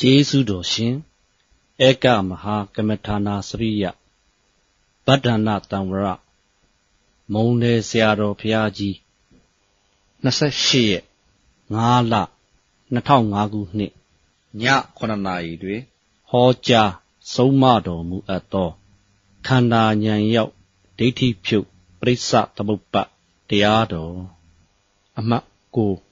ကျေးဇူးတော်ရှင်ဧကမဟာကမ္မထာနာစရိယဗဒ္ဒနာတံဝရမုံနယ်ဆရာတော်ဘုရားကြီး28ရက်5လ2005ခုနှစ်ည9 နာရီတွင်ဟောကြားဆုံးမတော်မူအပ်သောခန္ဓာဉာဏ်ရောက်ဒိဋ္ဌိဖြုတ်ပရိစ္ဆသမုပ္ပါတရားတော်အမှတ်9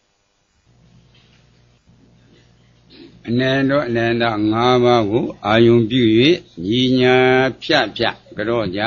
အနန္တ၅ပါးကိုအာယုံပြု၍ညီညာဖြတ်ကြောကြ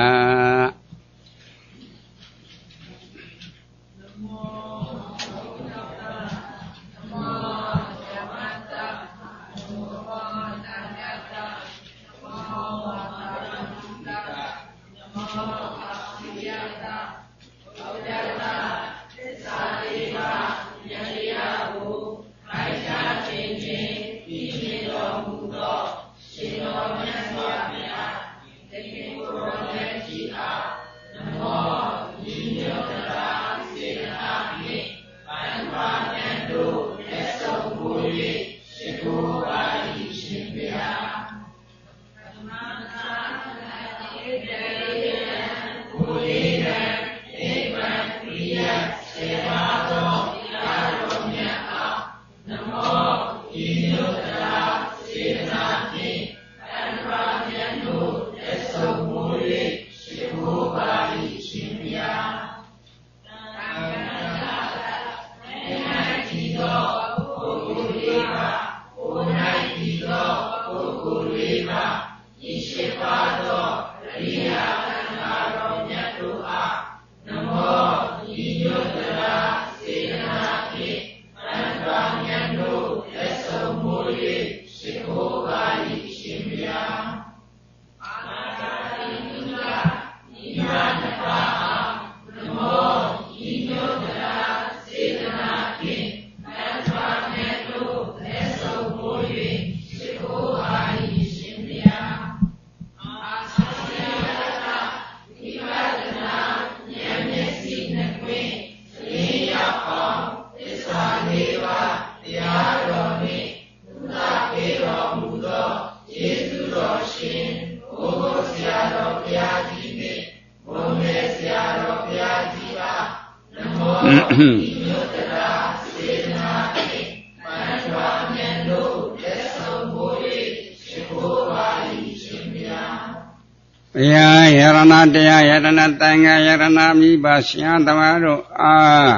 ယရဏတရားယရဏတန်ခါယရဏမိဘဆရာသမားတို့အား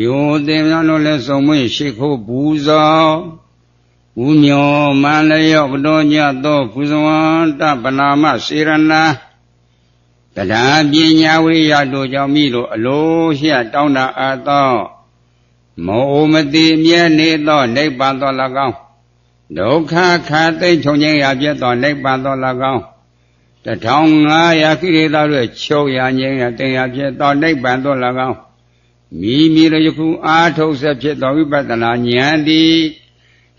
ယောသိမြောင်းတို့လည်းစုံမွေ့ရှိခိုးပူဇော်ဥမျောမန္လယောပတော်ညသောပူဇဝန္တပနာမစေရဏတရားပညာဝိရိယတို့ကြောင့်မိလို့အလိုရှိတောင်းတအပ်သောမောမတိမြဲနေသောနိဗ္ဗာန်သော၎င်းဒုက္ခခါသိမ့်ချုံခြင်းရာပြည့်သောနိဗ္ဗာန်သော၎င်း1500ခိရိတာတို့ချုပ်ရငြိမ်းရတင်ရဖြစ်သောနိဗ္ဗာန်သို့၎င်းမိမိတို့ယခုအာထုတ်ဆက်ဖြစ်သောဝိပဿနာဉာဏ်သည်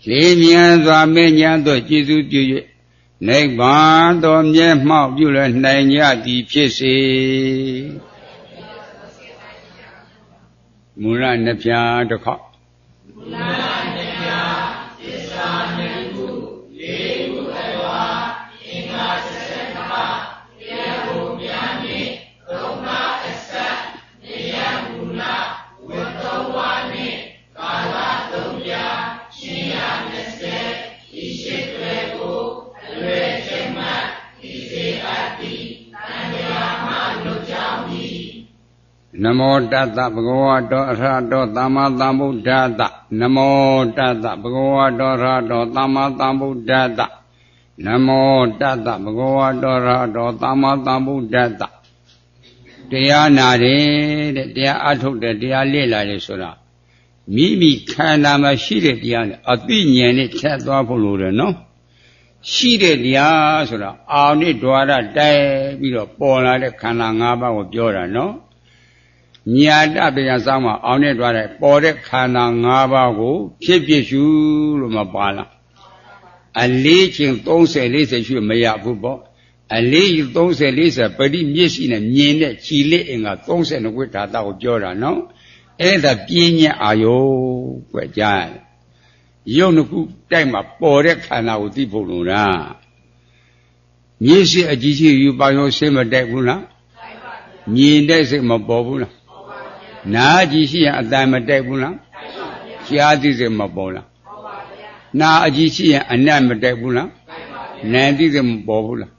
လေးမြန်စွာမဉ္ဇဉ်သို့ကျေစုပြု၍နိဗ္ဗာန်သို့မျက်မှောက်ပြုလနိုင်ကြသည်ဖြစ်စေမူလနှစ်ဖြာတစ်ခေါက်မူလနှစ်ဖြာသစ္စာနှစ်ခုလေးခုအဝါအင်္ဂါတရားကိုများနှင့်သုံးပါးအစပ်တရားမူလဝတ္တဝါနှင့်ကာလ300ရှင်ရ20ဤရှိတွေကိုအလွယ်ကျမှဤစေအပ်သည်တန်မြာမှလွတ်ကြောင်းသည်နမောတတ္တဘဂဝတောအရဟတောသမ္မာသမ္ဗုဒ္ဓတ္တနမောတတ္တဘဂဝတောအရဟတောသမ္မာသမ္ဗုဒ္ဓတ္တနမောတတ္တဘဂဝတောရဟတောသမ္မာသမ္ဗုဒ္ဓတ္တတရားနာတယ်တဲ့တရားအထုတ်တယ်တရားလေ့လာတယ်ဆိုတာမိမိခန္ဓာမှာရှိတဲ့တရားနဲ့အသိဉာဏ်နဲ့ထက်သွားဖို့လိုတယ်နော်ရှိတဲ့တရားဆိုတာအာဝိဒ္ဓဝါဒတိုက်ပြီးတော့ပေါ်လာတဲ့ခန္ဓာ၅ပါးကိုပြောတာနော်ညာတပညာဆောင်မှာအာဝိဒ္ဓဝါဒပေါ်တဲ့ခန္ဓာ၅ပါးကိုဖြစ်ဖြစ်ရှုလို့မပါလားအလေးချင်း30 40ရွှေ့မရဘူးပေါ့အလေး30 40ပရိမျက်စိနဲ့မြင်တဲ့ခြေလက်အင်္ဂါ32ခွေဓာတ်ကိုပြောတာနော်အဲ့ဒါပြင်းညက်အာယုကွကြား ရုပ်နှစ်ခုတိုက်မှာပေါ်တဲ့ခန္ဓာကိုသိဖို့လို့လားမျက်စိအကြည့်ရှိယူပါရောစိတ်မတိုက်ဘူးလားမြင်တဲ့စိတ်မပေါ်ဘူးလားနားကြည့်ရှိရင်အတန်မတိုက်ဘူးလားကြားသိစိတ်မပေါ်လားနားအကြည့်ရှိရင်အနတ်မတိုက်ဘူးလားနားသိစိတ်မပေါ်ဘူးလား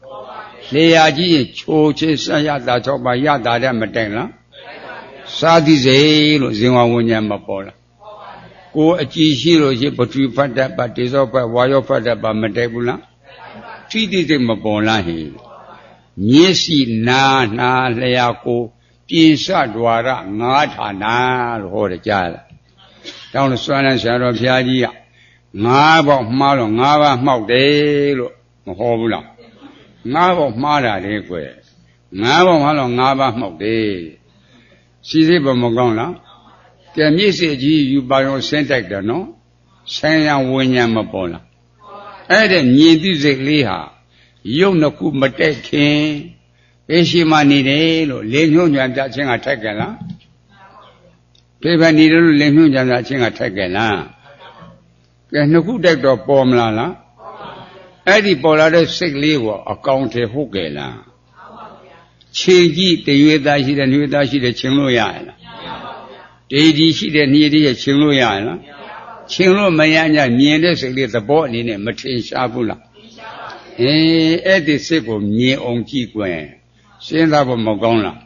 လျှာကြည့်ရင်ချိုချင်းဆက်ရတာ၆ပါးရတာတဲ့မတိုက်လားစာသိစိတ်လို့ဇင်ဝဝဉ္ဉံမပေါ်လားကိုအကြည့်ရှိလို့ရှိပထဝီဖတ်တတ်ပါဒေဇောဖတ်ဝါယောဖတ်တတ်ပါမတိုက်ဘူးလားထိတိစိတ်မပေါ်လားဟင်မျက်စိနာနာလျှာကိုပြင်စဒွါရငါးဌာနလို့ဟောတယ်ကြားလားတောင်းလို့စွမ်းလန်းဆရာတော်ဘုရားကြီးကငါးပေါက်မှားလို့ငါးပါးမှောက်တယ်လို့မဟောဘူးလားငါးပေါက်မှားတာလေကွယ်ငါးပေါက်မှားလို့ငါးပါးမှောက်တယ်စီစိတ်ဘမကောင်းလားကဲမျက်စိကြီးယူပါရောဆင်းတိုက်တယ်နော်ဆင်းရဝိညာဉ်မပေါ်လားအဲ့ဒါမြင်သိစိတ်လေးဟာရုပ်နှစ်ခုမတက်ခင်ဘေးရှိမှနေတယ်လို့လင်းညွှန်ကြံပြခြင်းကထိုက်ကြလားဖေဖန်နေတယ်လို့လင်းညွှန်ကြံပြခြင်းကထိုက်ကြလားကဲနှစ်ခုတက်တော့ပေါ်မလားလားအဲ့ဒီပေါ်လာတဲ့စိတ်လေးကိုအကောင်ထဲဟုတ်ကြလားချိန်ကြည့်တရွေသားရှိတဲ့နှွေသားရှိတဲ့ချင်းလို့ရရလားဒေဒီရှိတဲ့နှီးဒီရဲ့ချင်းလို့ရရလားချင်းလို့မရညမြင်တဲ့စိတ်လေးသဘောအနေနဲ့မထင်ရှားဘူးလားအဲ့ဒီစိတ်ကိုမြင်အောင်ကြည့်ကွယ်စဉ်းစားဖို့မကောင်းလား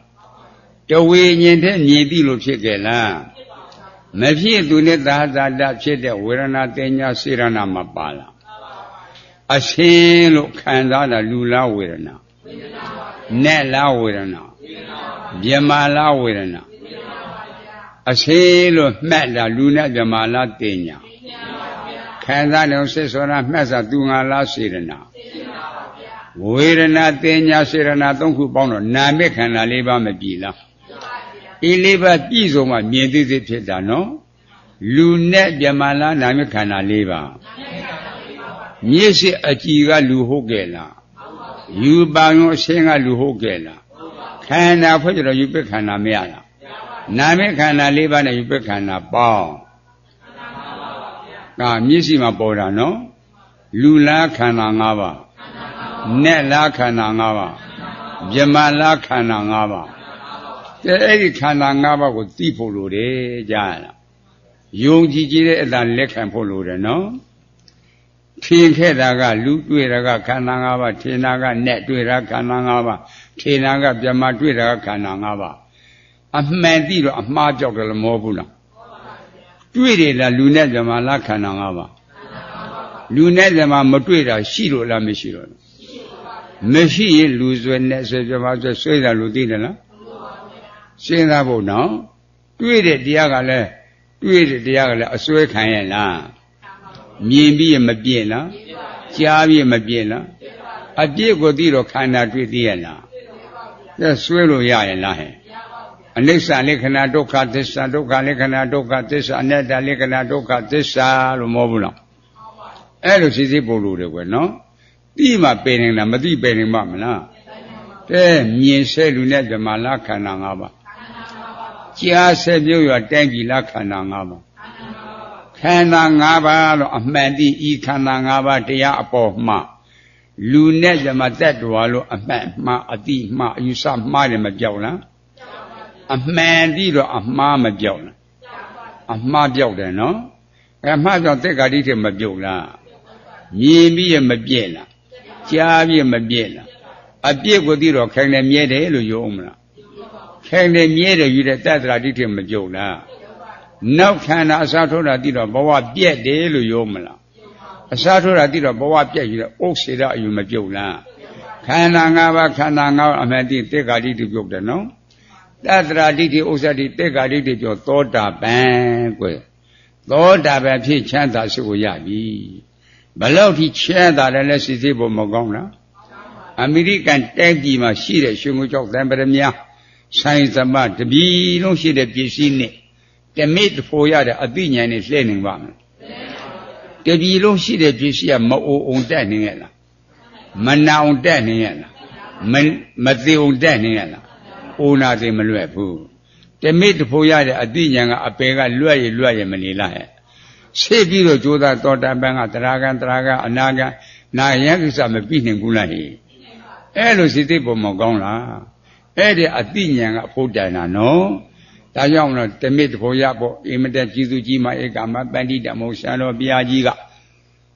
တဝေညင်တဲ့မြင်ပြီလို့ဖြစ်ကြလားမဖြစ်သူနဲ့သာသာတဖြစ်တဲ့ဝေဒနာတင်ညာစေရနာမပါလားအရှင်းလို့ခံစားတာလူလားဝေဒနာနဲ့လားဝေဒနာမြမလားဝေဒနာအရှင်းလို့မှတ်တာလူနဲ့မြမလားတင်ညာခံစားတယ်စစ်စောရမှတ်စားသူငါလားစေရနာဝေဒနာတင်ညာစေရနာသုံးခုပေါင်းတော့နာမေခန္ဓာ၄ပါးမပြီလားဤ၄ပါးပြည့်စုံမှမြင်သိသိဖြစ်တာနော်လူနဲ့မြမလားနာမေခန္ဓာ၄ပါးမျက်စိအကြည်ကလူဟုတ်ကြလားယူပါရောအရှင်းကလူဟုတ်ကြလားခန္ဓာဖွဲ့ကြတော့ယူပခန္ဓာမရလားနာမေခန္ဓာ၄ပါးနဲ့ယူပခန္ဓာပေါင်းဒါမျက်စိမှာပေါ်တာနော်လူလားခန္ဓာ၅ပါးနဲ့လားခန္ဓာ၅ပါးမြမလားခန္ဓာ၅ပါးကဲအဲ့ဒီခန္ဓာ၅ပါးကိုသိဖို့လိုတယ်ကြားရလားယုံကြည်ကြည်တဲ့အတန်လက်ခံဖို့လိုတယ်နော်ထင်ခဲ့တာကလူတွေ့တာကခန္ဓာ၅ပါးထင်တာကနဲ့တွေ့တာခန္ဓာ၅ပါးထင်တာကမြမတွေ့တာကခန္ဓာ၅ပါးအမှန်သိတော့အမှားကြောက်တယ်လို့မဟုတ်ဘူးလားတွေ့တယ်လားလူနဲ့မြမလားခန္ဓာ၅ပါးလူနဲ့မြမမတွေ့တာရှိလို့လားမရှိတော့မရှိရင်လူဆွဲနဲ့ဆွဲပြမဆွဲတာလူသိတယ်လားစဉ်းစားဖို့နော်တွေ့တဲ့တရားကလည်းအစွဲခံရလားမြင်ပြီးမပြည့်လားကြားပြီးမပြည့်လားအပြည့်ကိုသိတော့ခန္ဓာတွေ့သိရလားအဲဆွဲလို့ရရင်လားဟဲ့အနိစ္စလက္ခဏာဒုက္ခသစ္စာဒုက္ခလက္ခဏာဒုက္ခသစ္စာအနတ္တလက္ခဏာဒုက္ခသစ္စာလို့မဟုတ်ဘူးလားအဲ့လိုစိစိပို့လို့တယ်ကွယ်နော်သိမှပယ်နေတာမသိပယ်နေမှမလားတဲ့မြင်ဆဲလူနဲ့ဓမ္မလားခန္ဓာ၅ပါးကြားဆဲမျိုးရတိုင်းပြီလားခန္ဓာ၅ပါးခန္ဓာ၅ပါးလို့အမှန်တိဤခန္ဓာ၅ပါးတရားအပေါ်မှလူနဲ့ဓမ္မတ attva လို့အမှန်မှအတိမှအယူဆမှားတယ်မပြောက်လားအမှန်တိတော့အမှားမပြောက်လားအမှားပြောက်တယ်နော်အမှားပြောက်သက္ကာတိထဲမပြုတ်လားမြင်ပြီးရမပြည့်လားကြားပြီးမပြည့်လားအပြည့်ကိုသိတော့ခိုင်တယ်မြဲတယ်လို့ပြောအောင်မလားခိုင်တယ်မြဲတယ်ယူတဲ့တတ္တရာတိထဲမပြုတ်လားနောက်ခန္ဓာအစားထိုးတာသိတော့ဘဝပြက်တယ်လို့ပြောမလားအစားထိုးတာသိတော့ဘဝပြက်ယူတဲ့ဥစ္စေရအယူမပြုတ်လားခန္ဓာ၅ပါးခန္ဓာ၅ပါးအမှန်တိသက္ကာတိပြုတ်တယ်နော်တတ္တရာတိဥစ္စာတိသက္ကာတိပြောသောတာပန်ကွယ်သောတာပန်ဖြစ်ချမ်းသာစုကိုရပြီဘလောက်ထိချမ်းသာတယ်လဲစစ်စစ်ဖို့မကောင်းလားအမေရိကန်တိုင်းပြည်မှာရှိတဲ့ရွှေငွေကြောက်သံပရမများဆိုင်သမတပီလုံးရှိတဲ့ပစ္စည်းနဲ့တမိတ်ဖို့ရတဲ့အသိဉာဏ်နဲ့လှည့်နေပါမယ်တပီလုံးရှိတဲ့ပစ္စည်းကမအိုအောင်တက်နေရလားမနာအောင်တက်နေရလားမသိအောင်တက်နေရလားအိုနာသိမလွတ်ဘူးတမိတ်ဖို့ရတဲ့အသိဉာဏ်ကအပေကလွတ်ရမနေလားဟဲ့ ဆေးပြီးတော့ကြိုးစားတော်တပန်းကတရားကအနာကနာယံကိစ္စမပြီးနိုင်ဘူးလားဟိအဲ့လိုစိတ်သိပေါ်မကောင်းလားအဲ့ဒီအတိညာဏ်ကအဖို့တိုင်တာနော်ဒါကြောင့်လို့တမိတဖို့ရဖို့အင်မတန်ကျေးဇူးကြီးမှဧကမပန္တိတမောဆရာတော်ဘုရားကြီးက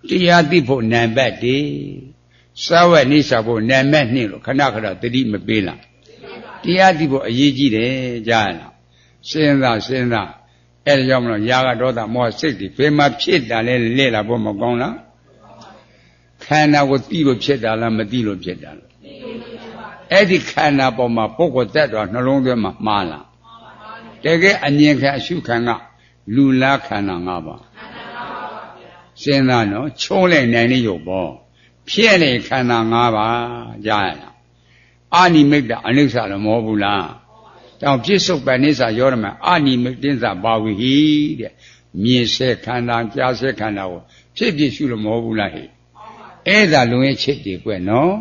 တရားသိဖို့နံပါတ်1စာဝတ်နိစ္စဖို့နံပါတ်2လို့ခဏခဏသတိမပေးလားတရားသိဖို့အရေးကြီးတယ်ကြားလားစဉ်းစားအဲ့ဒါကြောင့်မလို့ຢာကဒေါသမောဟစိတ်တွေဘယ်မှာဖြစ်တာလဲလဲလာဖို့မကောင်းလားခန္ဓာကိုသိလို့ဖြစ်တာလားမသိလို့ဖြစ်တာလားအဲ့ဒီခန္ဓာပေါ်မှာပုဂ္ဂိုလ်တက်တော်နှလုံးသွင်းမှာမှားလားတကယ်အမြင်ခံအရှုခံကလူလားခန္ဓာ၅ပါးစဉ်းစားနော်ချုံးလိုက်နိုင်နေရုပ်ပေါ့ဖြစ်နေခန္ဓာ၅ပါးကြားရလားအာနိမိတ်တအနိစ္စလည်းမဟုတ်ဘူးလားတောင်ပြစ္ဆုတ်ပန်နိစ္စရောရမယ်အာနိမိတ်တင်းစာပါဝိဟိတဲ့မြင်စေခန္ဓာကြားစေခန္ဓာကိုဖြစ်ဖြစ်ရှုလို့မဟုတ်ဘူးလားဟဲ့အဲ့ဒါလုံရဲ့ချစ်တွေကွနော်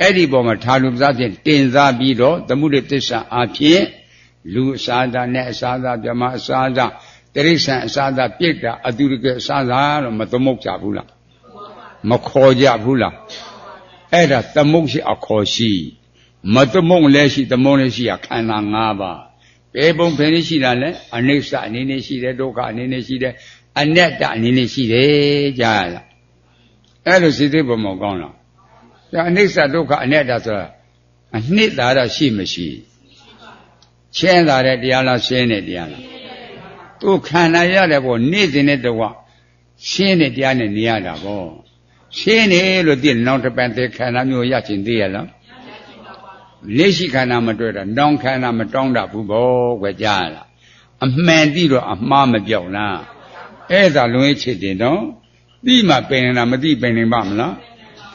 အဲ့ဒီပေါ်မှာထာလူပစားဖြင့်တင်စားပြီးတော့သမုဒိသစ္စာအဖြစ်လူအစာသာနဲ့အစာသာပြမအစာသာတိရိစ္ဆာန်အစာသာပြိတ္တာအတုရကအစာသာတော့မသမုတ်ကြဘူးလားမခေါ်ကြဘူးလားအဲ့ဒါသမုတ်ရှိအခေါ်ရှိမသမုတ်လည်းရှိသမုတ်လည်းရှိခန္ဓာ၅ပါးဘယ်ပုံဘယ်နည်းရှိတာလဲအနိစ္စအနေနဲ့ရှိတယ်ဒုက္ခအနေနဲ့ရှိတယ်အနတ္တအနေနဲ့ရှိတယ်ကြားရလားအဲ့လိုစိတ်သိပုံမကောင်းလားဒါအနိစ္စဒုက္ခအနတ္တဆိုတာအနှစ်သာရရှိမရှိရှင်းလာတဲ့တရားလားရှင်းတဲ့တရားလားသူခန္ဓာရတယ်ပေါ့နေ့စဉ်နဲ့တကွရှင်းတဲ့တရားနဲ့နေရတာပေါ့ရှင်းတယ်လို့သိနောက်တစ်ပံတဲ့ခန္ဓာမျိုးရချင်သေးရလားလက်ရှိခန္ဓာမတွေ့တာနောင်ခန္ဓာမတောင်းတဘူးပေါ့ကွကြားလားအမှန်သိတော့အမှားမပြောက်လားအဲ့ဒါလွန်ချစ်တယ်နော်သိမှပင်နေတာမသိပင်နေပါမလား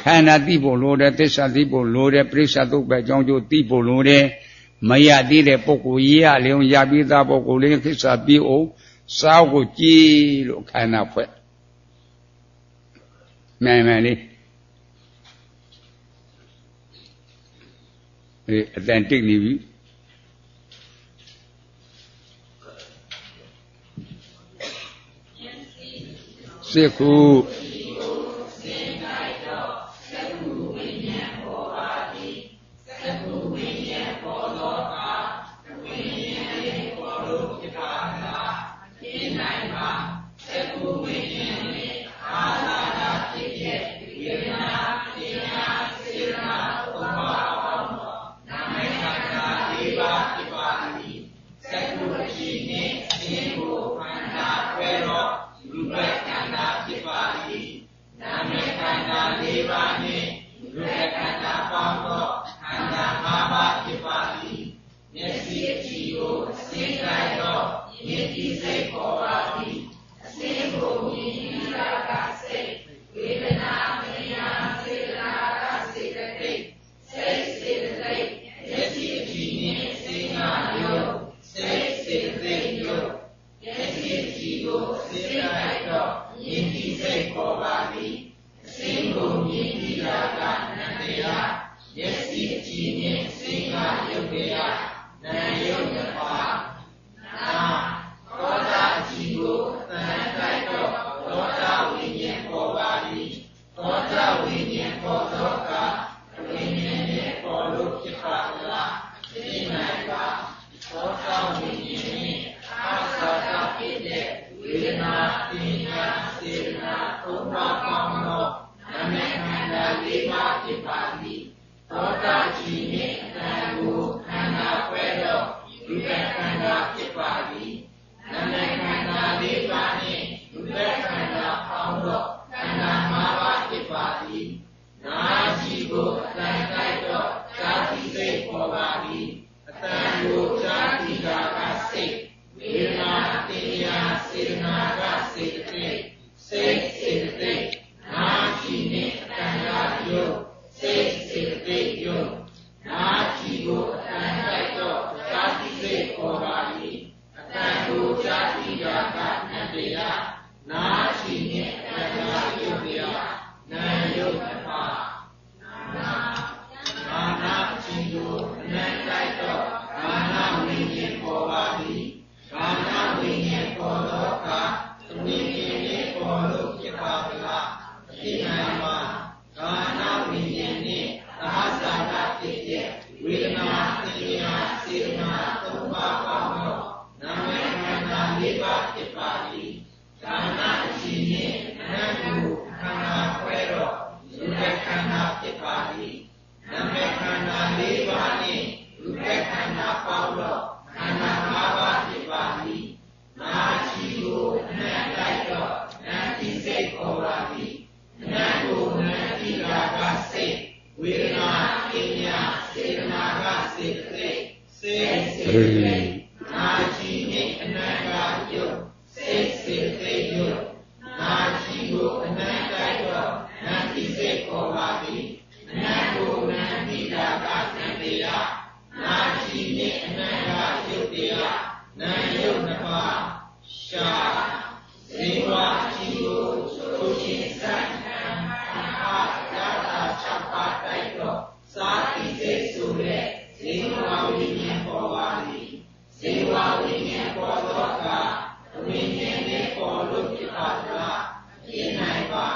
ခန္ဓာသိဖို့လိုတယ်သစ္စာသိဖို့လိုတယ်ပြိဿသုတ်ပဲအကြောင်းကျိုးသိဖို့လိုတယ်မရသေးတဲ့ပုဂ္ဂိုလ်ရရလျောရပြီးသားပုဂ္ဂိုလ်လေးခိစ္စပြီးအောင်စားကိုကြည်လို့ခန္ဓာဖွဲ့မှန်လေးအတန်တိတ်နေပြီစိတ်ခု ဝေဒနာပညာစေတနာကစေတသိက်စိတ်စေတသိက်နာကြည်နှင့်အနန္တယုတ်စိတ်စေတသိက်ယုတ်နာကြည်ကိုအနန္တတော့နန္တိစိတ်ခေါ်ပါသည်အနန္တကိုနန္တိတာကနန္တေယနာကြည်နှင့်အနန္တယုတ်တရားနာယုတ်နှစ်ပါးရှာဇေဝကြည်ကိုဆိုခြင်းစံအာရတာ၆ပါးတိုက်တော့စာတိစိတ်ဆိုတဲ့ဇေဝဝိညာဉ်ပေါ်ပါသည်ဇေဝဝိညာဉ်ပေါ်တော့ကဝိညာဉ်နဲ့ပေါ်လို့ဖြစ်ပါလားဖြစ်နိုင်ပါ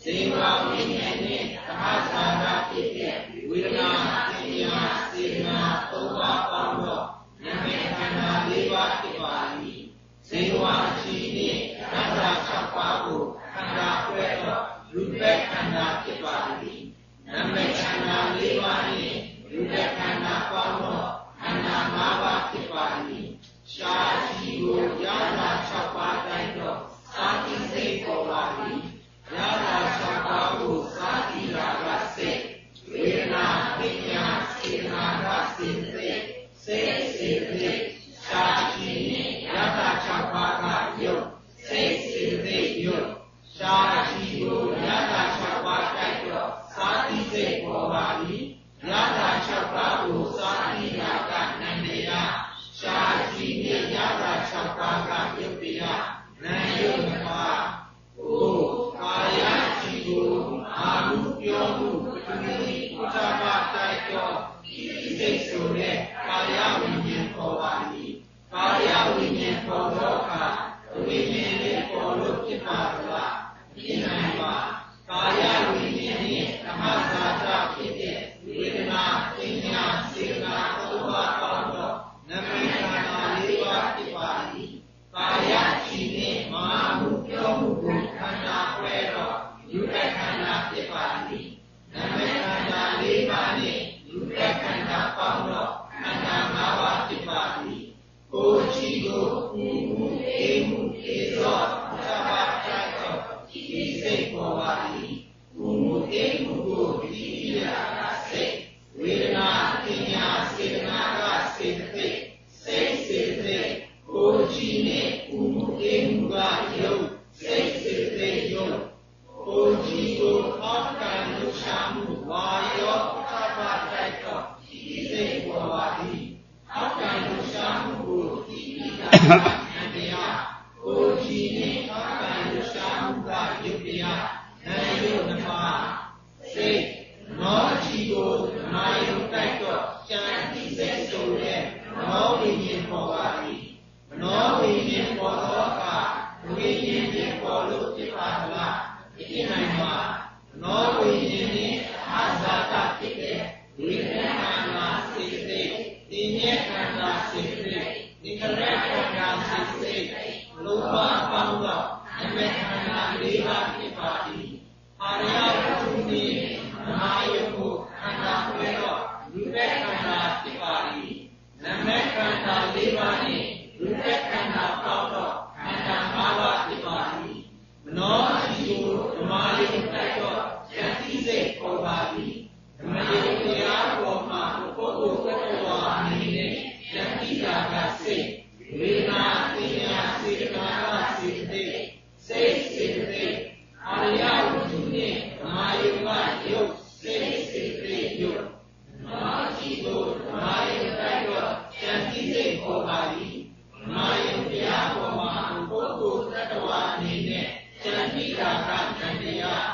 ဇေဝဝိညာဉ်နဲ့သဟဇာတာဖြစ်တဲ့ဝေဒနာပညာစေတနာသုံးပါးပေါင်းတော့နာမည်ခန္ဓာ၄ပါးဖြစ်ပါသည်ဇေဝကြည်နှင့်သဟဇာ၆ပါးကိုခန္ဓာခွဲတော့လူပက်ခန္ဓာဖြစ်ပါသည်နာမည်ခန္ဓာ၄ပါးနှင့်လူပက်ခန္ဓာပေါင်းတော့ခန္ဓာ၅ပါးဖြစ်ပါသည်ရှားကြည်ကိုရတာ၆ပါးတိုင်းတော့စာတိစိတ်ပေါ်ပါသည်ရတာ၆ပါးကိုစာတိရာကစိတ်ဝေဒနာပညာစေတနာကစေတသိက်စိတ်စေတသိက်ရှားကြည်နှင့်ရတာ၆ပါးကယုတ်စိတ်စေတသိက်ယုတ်ရှားကြည်ကိုရတာ၆ပါးတိုက်တော့စာတိစိတ်ပေါ်ပါသည်ရတာ၆ပါးကိုစာတိရာကနန္တေယရှားကြည်နှင့်ရတာ၆ပါးကယုတ်တရားနာယုတ်နှစ်ပါးကိုကာယကြည်ကိုအာဟုပြောမှုပထမီဥစ္စာမတိုက်တော့ဒီစိတ်ဆိုတဲ့ကာယဝိညာဉ်ပေါ်ပါသည်ကာယဝိညာဉ်ပေါ်တော့ကဝိညာဉ်လေးပေါ်လို့ဖြစ်ပါလားဖြစ်နိုင်ပါကာယဝိညာဉ်နဲ့ဓမ္မစာတာဖြစ်တဲ့ဝေဒနာပညာစေတနာသုံးပါးပေါင်းတော့နာမည်ခန္ဓာ၄ပါးဖြစ်ပါသည်ကာယကြည်နှင့်မဟာမှုပြောမှုကိုခန္ဓာခွဲတော့လူတခန္ဓာဖြစ်ပါသည်နာမည်ခန္ဓာ၄ပါးနှင့်လူတခန္ဓာပေါင်းတော့ခန္ဓာ၅ပါးဖြစ်ပါသည်ကိုယ်ကြည်ကိုဥမှုအေမှုအေသောသဘာဝတိုက်တော့ဒီစိတ်ပေါ်ပါသည်ဥမှုအေမှုကိုဒီရာကစိတ်ဝေဒနာပညာစေတနာကစေတသိက်စိတ်စေတသိက်ကိုယ်ကြည်နှင့်ဥမှုအေမှုကယုတ်စိတ်စေတသိက်ယုတ်ကိုယ်ကြည်ကိုအောက်ကံလှူရှာမှုဝါယောသဘာဝတိုက်တော့ဒီစိတ်ပေါ်ပါသည်အောက်ကံလှူရှာမှုကိုဒီရာကနန္တရားကိုယ်ကြည်နှင့်အောက်ကံလှူရှာမှုကယုတ်တရားနာယုတ်နှစ်ပါးစိတ်နောကြည်ကိုနာယုတ်တိုက်တော့ဉာဏ်တိစိတ်ဆိုတဲ့နောဝိညာဉ်ပေါ်ပါသည်နောဝိညာဉ်ပေါ်တော့ကဝိညာဉ်ဖြင့်ပေါ်လို့ဖြစ်ပါလားဖြစ်နိုင်ပါနောဝိညာဉ်နှင့်အာဇာတဖြစ်တဲ့ဝိညာဉ်ခန္ဓာစေတသိက်ဒီမြဲခန္ဓာစေတသိက်ဒီကရခန္ဓာစေတသိက်လောဘပေါင်းတော့အမေခန္ဓာ၄ပါးဖြစ်ပါသည်အာရယဝတ္ထုနှင့်မဟာယုတ်ကိုခန္ဓာခွဲတော့လူပဲခန္ဓာဖြစ်ပါသည်နာမည်ခန္ဓာ၄ပါးနှင့်လူပဲခန္ဓာပေါင်းတော့ခန္ဓာ၅ပါးဖြစ်ပါသည်မနောကြည်ကိုဓမ္မယုတ်တိုက်တော့ယတိစိတ်ပေါ်ပါသည်ဓမ္မယုတ်တရားပေါ်မှာပုဂ္ဂိုလ်သတ္တဝါအနေနဲ့ယတိတာကစိတ်ဝေဒနာပညာစေတနာကစေတသိက်စိတ်စေတသိက်အာရယဝတ္ထုနှင့်ဓမ္မယုတ်ကယုတ်စိတ်စေတသိက်ယုတ်နောကြည်ကိုဓမ္မယုတ်တိုက်တော့ယတိစိတ်ပေါ်ပါသည်ဓမ္မယုတ်တရားပေါ်မှာပုဂ္ဂိုလ်သတ္တဝါအနေနဲ့ယတိတာကနန္တရား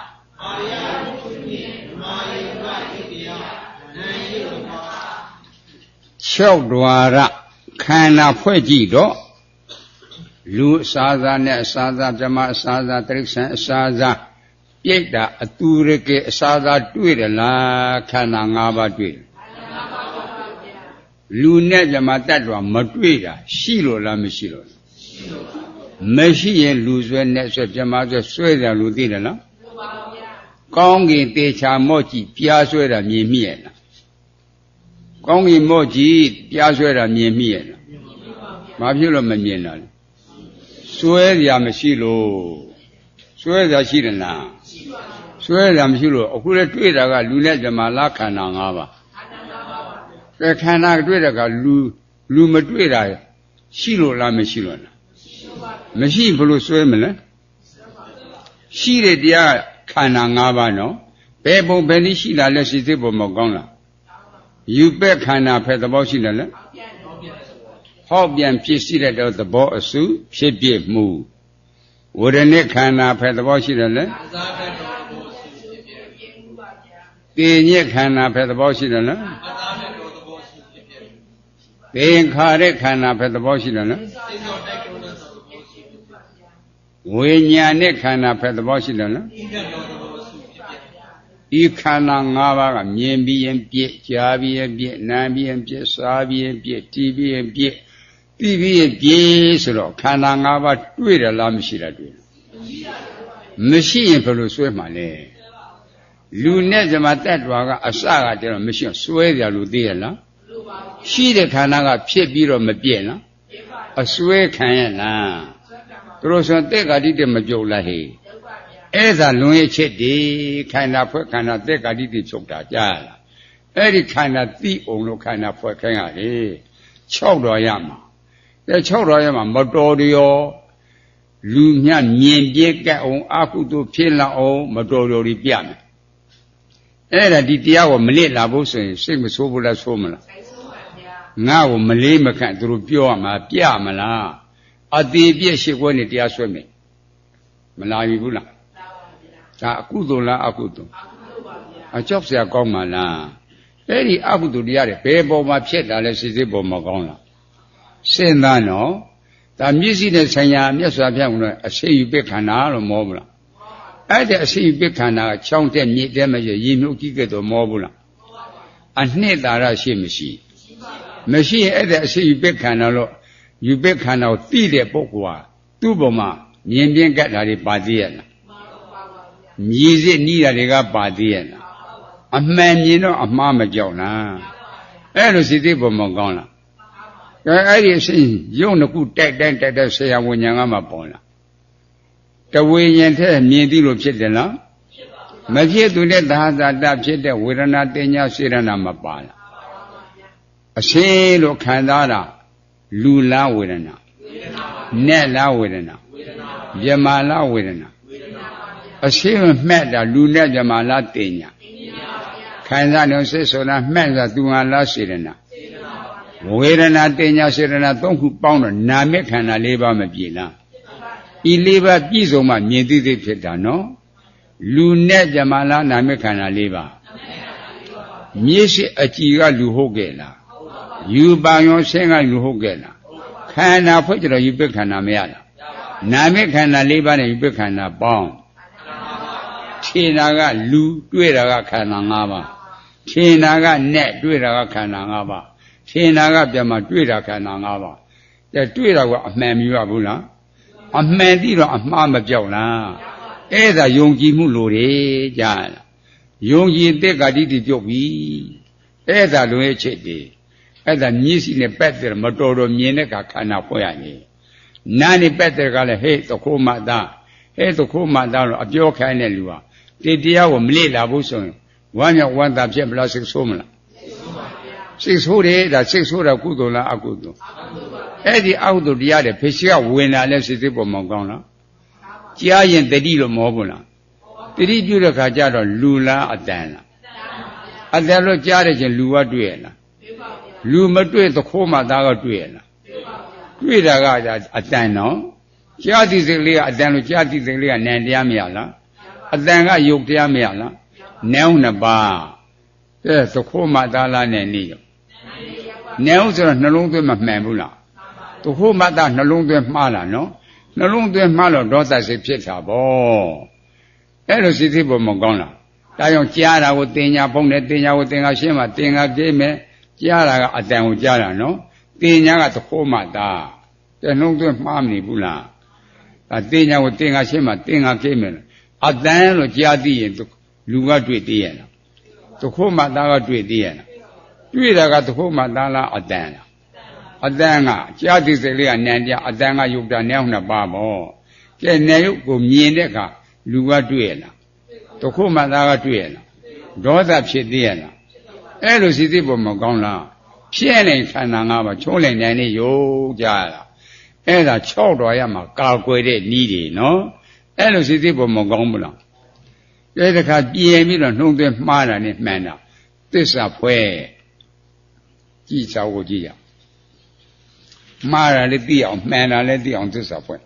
အာရယဝတ္ထုနှင့်ဓမ္မယုတ်ကယုတ်တရားနာယုတ်ပါ၆ဒွါရခန္ဓာဖွဲ့ကြည့်တော့လူအစားစားနဲ့အစားစားဓမ္မအစားစားတိရစ္ဆာန်အစားစားပြိတ္တာအတူရကေအစားစားတွေ့တယ်လားခန္ဓာ၅ပါးတွေ့တယ်လူနဲ့ဓမ္မတ attva မတွေ့တာရှိလို့လားမရှိလို့မရှိရင်လူဆွဲနဲ့ဆွဲဓမ္မဆွဲတယ်လို့သိတယ်လားကောင်းကင်တေချာမော့ကြည့်ပြားဆွဲတာမြင်မိရဲ့လားကောင်းကင်မော့ကြည့်ပြားဆွဲတာမြင်မိရဲ့လားဘာဖြစ်လို့မမြင်တာလဲဆွဲရမရှိလို့ဆွဲရရှိတယ်လား ဆွဲတာမရှိလို့အခုလည်းတွေ့တာကလူနဲ့ဇမာလားခန္ဓာ၅ပါးခန္ဓာတွေ့တာကလူမတွေ့တာရှိလို့လားမရှိလို့လားမရှိဘလို့ဆွဲမလဲရှိတဲ့တရားခန္ဓာ၅ပါးနော်ဘယ်ပုံဘယ်နည်းရှိတာလဲစိတ်စိတ်ပုံမကောင်းလားယူပက်ခန္ဓာဖယ်သဘောရှိတယ်လေဟောက်ပြန်ဖြစ်ရှိတဲ့သဘောအစုဖြစ်ပြမှုဝေဒနိခန္ဓာဖယ်သဘောရှိတယ်လေတေညက်ခန္ဓာဖယ်သဘောရှိတယ်လေသင်္ခါရခန္ဓာဖယ်သဘောရှိတယ်လေဝိညာဉ်နဲ့ခန္ဓာဖယ်သဘောရှိတယ်လေဒီခန္ဓာ၅ပါးကမြင်ပြီးရင်ပြည့်ကြားပြီးရင်ပြည့်နားပြီးရင်ပြည့်စားပြီးရင်ပြည့်တီးပြီးရင်ပြည့်သိပြီးရင်ပြည့်ဆိုတော့ခန္ဓာ၅ပါးတွေ့တယ်လားမရှိတာတွေ့မရှိရင်ဘယ်လိုဆွဲမှလဲလူနဲ့ဇမတ္တဝါကအစကတည်းကမရှိရင်ဆွဲကြလို့သိရလားရှိတဲ့ခန္ဓာကဖြစ်ပြီးတော့မပြည့်လားအဆွဲခံရလားသူတို့ဆိုတဲ့ကာတိတမပြုတ်လားဟေ့အဲ့ဒါလွန်ရဲ့ချက်ဒီခန္ဓာဖွဲ့ခန္ဓာတဲ့ကာတိတချုပ်တာကြားလားအဲ့ဒီခန္ဓာသိအောင်လို့ခန္ဓာဖွဲ့ခိုင်းရတယ်6တော်ရမှာတဲ့6တော်ရမှာမတော်ရောလူမြမြင်ပြက်ကအောင်အကုသို့ဖြစ်လောက်အောင်မတော်တော်ကြီးပြမယ်အဲ့ဒါဒီတရားကိုမလစ်လာဖို့ဆိုရင်စိတ်မဆိုးဘူးလားဆိုးမလားငါ့ကိုမလေးမခန့်သူတို့ပြောရမှာပြမလားအသေးပြည့်ရှိခွဲနေတရားဆွဲမယ်မလာပြီဘူးလားဒါအကုသိုလ်လားအကုသိုလ်အကြောက်စရာကောင်းပါလားအဲ့ဒီအကုသိုလ်တရားတွေဘယ်ပေါ်မှာဖြစ်တာလဲစိတ်စိတ်ပေါ်မှာကောင်းလားစဉ်းစားနော်ဒါမျက်စိနဲ့ဆိုင်ရာမြတ်စွာဘုရားကအရှိယူပိခန္ဓာလို့မောဘူးလားအဲ့ဒီအရှိယူပိခန္ဓာကချောင်းတဲ့မြစ်တဲ့မရရေမြုပ်ကြီးကဲ့သို့မောဘူးလားအနှစ်သာရရှိမရှိမရှိရင်အဲ့ဒီအရှိယူပိခန္ဓာလို့ယူပိခန္ဓာကိုသိတဲ့ပုဂ္ဂိုလ်ဟာသူ့ပေါ်မှာမြင်ပြင်းကတ်တာတွေပါသေးရဲ့လားမြည်စစ်နီးတာတွေကပါသေးရဲ့လားအမှန်မြင်တော့အမှားမကြောက်လားအဲ့လိုစိတ်သိပေါ်မှာကောင်းလားအဲ့ဒီအစဉ်ရုပ်နှစ်ခုတိုက်တိုင်းဆရာဝိညာဉ်ကမှပေါ်လာတဝိညာဉ်ထဲမြင်သိလို့ဖြစ်တယ်လားမဖြစ်သူတဲ့သာသတဖြစ်တဲ့ဝေဒနာတင်ညာစေရနာမပါလားအစဉ်လို့ခံစားတာလူလားဝေဒနာနဲ့လားဝေဒနာမြမလားဝေဒနာအစဉ်မှတ်တာလူနဲ့မြမလားတင်ညာခံစားနေစိတ်ဆိုတာမှတ်တာသူငါလားစေရနာဝေဒနာတင်ညာစေရနာ၃ခုပေါင်းတော့နာမခန္ဓာ၄ပါးမပြည့်လားဤ၄ပါးပြည့်စုံမှမြင်သိသိဖြစ်တာနော်လူနဲ့မြမလားနာမခန္ဓာ၄ပါးမျက်စိအကြည်ကလူဟုတ်ကဲ့လားယူပါယောဆင်းကလူဟုတ်ကဲ့လားခန္ဓာဖွဲ့ကြတော့ယူပိခန္ဓာမရလားနာမခန္ဓာ၄ပါးနဲ့ယူပိခန္ဓာပေါင်းထင်တာကလူတွေ့တာကခန္ဓာ၅ပါးထင်တာကနဲ့တွေ့တာကခန္ဓာ၅ပါးထင်တာကပြန်မှတွေ့တာခန္ဓာ၅ပါးတဲ့တွေ့တာကအမှန်မရဘူးလားအမှန်သိတော့အမှားမပြောက်လားအဲ့ဒါယုံကြည်မှုလိုတယ်ကြားလားယုံကြည်တဲ့ကာတိတိပြုတ်ပြီအဲ့ဒါလွန်ရဲ့ချက်တွေအဲ့ဒါမျက်စိနဲ့ပတ်တယ်မတော်တော်မြင်တဲ့ခန္ဓာဖွဲ့ရတယ်နားနဲ့ပတ်တယ်ကလည်းဟဲ့သခိုးမသားဟဲ့သခိုးမသားလို့အပြောခိုင်းတဲ့လူဟာတရားကိုမလေ့လာဘူးဆိုရင်ဝမ်းမြောက်ဝမ်းသာဖြစ်မလားစိတ်ဆိုးမလားစိတ်ဆိုးတယ်ဒါစိတ်ဆိုးတာကုသိုလ်လားအကုသိုလ်အဲ့ဒီအကုသိုလ်တရားတွေဖေရှိကဝင်လာလဲစိတ်စိတ်ပေါ်မှာကောင်းလားကြားရင်တတိလို့မဟုတ်ဘူးလားတတိပြုတဲ့ခါကျတော့လူလားအတန်လားအတန်လို့ကြားတဲ့ချင်းလူကတွေ့ရလားလူမတွေ့သခိုးမှသားကတွေ့ရလားတွေ့တာကအတန်နော်ကြားသိစိတ်လေးကအတန်လို့ကြားသိစိတ်လေးကနံတရားမရလားအတန်ကယုတ်တရားမရလားနဲုံနှစ်ပါးအဲသခိုးမှသားလားနဲ့နေရောနဲုံဆိုတော့နှလုံးသွင်းမမှန်ဘူးလားသခိုးမှသားနှလုံးသွင်းမှားလားနော်နှလုံးသွင်းမှားတော့ဒေါသစိတ်ဖြစ်တာပေါ့အဲ့လိုစိတ်ဖြစ်ပေါ်မကောင်းလားဒါကြောင့်ကြားတာကိုတင်ညာဖုံးတယ်တင်ညာကိုတင်ညာရှင်းမှတင်ညာကြေးမယ်ကြားတာကအတန်ကိုကြားတာနော်တင်ညာကသခိုးမှသားနှလုံးသွင်းမှားမနေဘူးလားဒါတင်ညာကိုတင်ညာရှင်းမှတင်ညာကြေးမယ်အတန်လို့ကြားသိရင်လူကတွေ့သေးရဲ့လားသခိုးမှသားကတွေ့သေးရဲ့လားတွေ့တာကသခိုးမှသားလားအတန်လားအတန်ကကြားသိစိတ်လေးကနံပြအတန်ကယုတ်တာနဲအောင်နှစ်ပါးပေါ့ကဲနံယုတ်ကိုမြင်တဲ့အခါလူကတွေ့ရလား တခုမှသားကတွေ့ရလားဒေါသဖြစ်သေးရလားအဲ့လိုစိတ်သိဖို့မကောင်းလားဖြစ်နေခန္ဓာ၅ပါးချုံးလိုက်နိုင်နေရုံကြရတာအဲ့ဒါ6တော်ရမှာကာကွယ်တဲ့နည်းတွေနော်အဲ့လိုစိတ်သိဖို့မကောင်းဘူးလားအဲ့ဒီခါပြင်ပြီးတော့နှုံးသွင်းမှားတာနဲ့မှန်တာသစ္စာဖွဲ့ကြည့်စားဖို့ကြည့်ရမှားတာလည်းသိအောင်မှန်တာလည်းသိအောင်သစ္စာဖွဲ့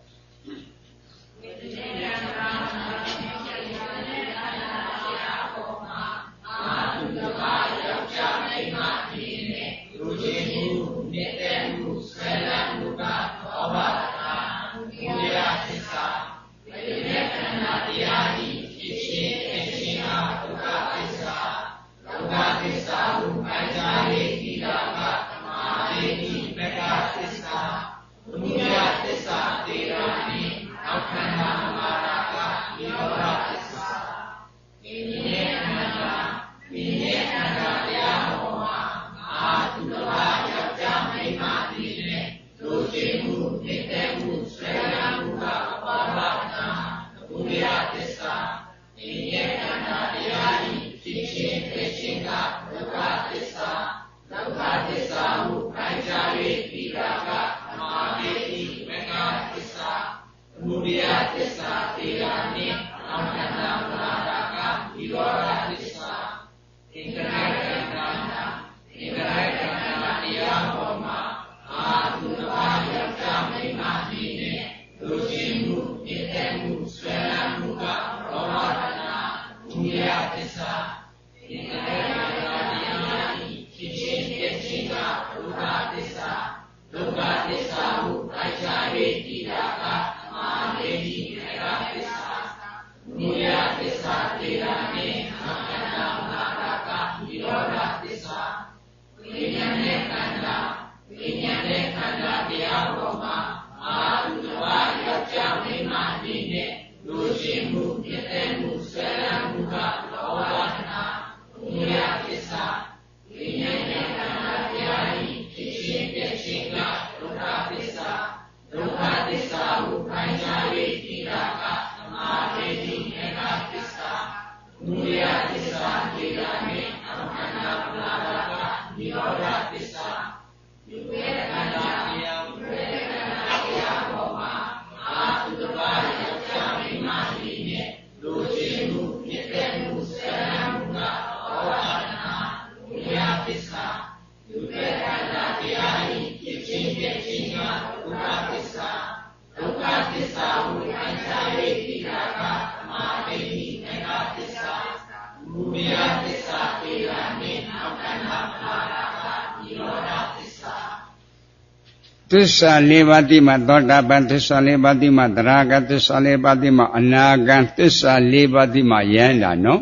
သစ္စာ၄ပါးတိမှသောတာပန်သစ္စာ၄ပါးတိမှသရဂသစ္စာ၄ပါးတိမှအနာဂံသစ္စာ၄ပါးတိမှယန္တာနော်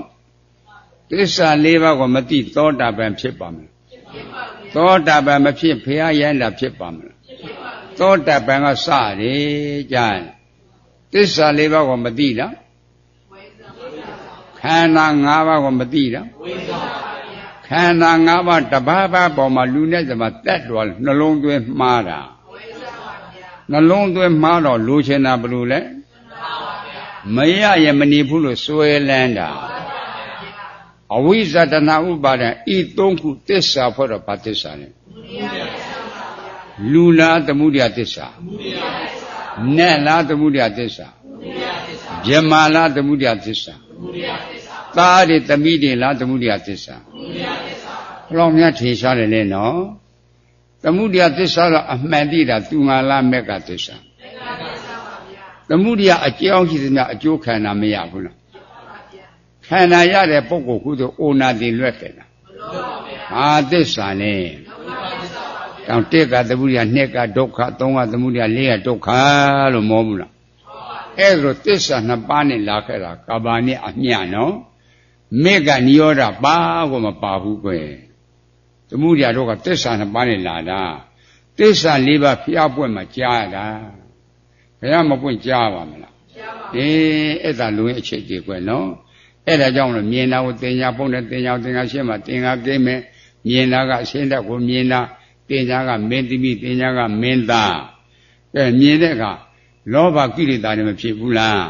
သစ္စာ၄ပါးကိုမသိသောတာပန်ဖြစ်ပါမလားသောတာပန်မဖြစ်ဘုရားယန္တာဖြစ်ပါမလားသောတာပန်ကစတယ်ကြာသစ္စာ၄ပါးကိုမသိလားခန္ဓာ၅ပါးကိုမသိလားခန္ဓာ၅ပါးတပါးပါးပေါ်မှာလူနဲ့စမှာတက်တော်နှလုံးသွင်းမှားတာနှလုံးသွင်းမှားတော့လိုချင်တာဘယ်လိုလဲမရရမနေဘူးလို့စွဲလန်းတာအဝိဇ္ဇတနာဥပါဒံဤသုံးခုသစ္စာဖွဲ့တော့ဘာသစ္စာလဲလူလားသမုဒယသစ္စာနတ်လားသမုဒယသစ္စာယမလားသမုဒယသစ္စာသားတွေသမီးတွေလားသမုဒယသစ္စာဘယ်လောက်များထင်ရှားတယ်လဲနော်သမုဒယသစ္စာကအမှန်သိတာသူငါလားမက်ကသစ္စာသမုဒယအကြောင်းရှိသမျှအကျိုးခန္ဓာမရဘူးလားခန္ဓာရတဲ့ပုဂ္ဂိုလ်ကုသိုလ်အိုနာတိလွတ်တယ်လားဟာသစ္စာနဲ့တောင်တစ်ကသမုဒယနှစ်ကဒုက္ခသုံးကသမုဒယလေးကဒုက္ခလို့မောဘူးလားအဲ့ဒါသစ္စာနှစ်ပါးနဲ့လာခဲ့တာကဘာနဲ့အမျှနော်မေကနိရောဓပါကိုမပါဘူးကွယ်သမုဒယတို့ကသစ္စာနှစ်ပါးနဲ့လာတာသစ္စာ၄ပါးဖျားပွင့်မှာကြားရတာဘယ်မှမပွင့်ကြားပါမလားအဲ့ဒါလူရဲ့အချက်ကြီးကွယ်နော်အဲ့ဒါကြောင့်လို့မြင်တာကိုတင်ညာပုံနဲ့တင်ညာသင်္ဃာရှင်းမှာတင်္ဃာကိမယ်မြင်တာကအရှင်းတတ်ကိုမြင်တာတင်ညာကမင်းသမီးတင်ညာကမင်းသားမြင်တဲ့အခါလောဘကိလေသာတွေမဖြစ်ဘူးလား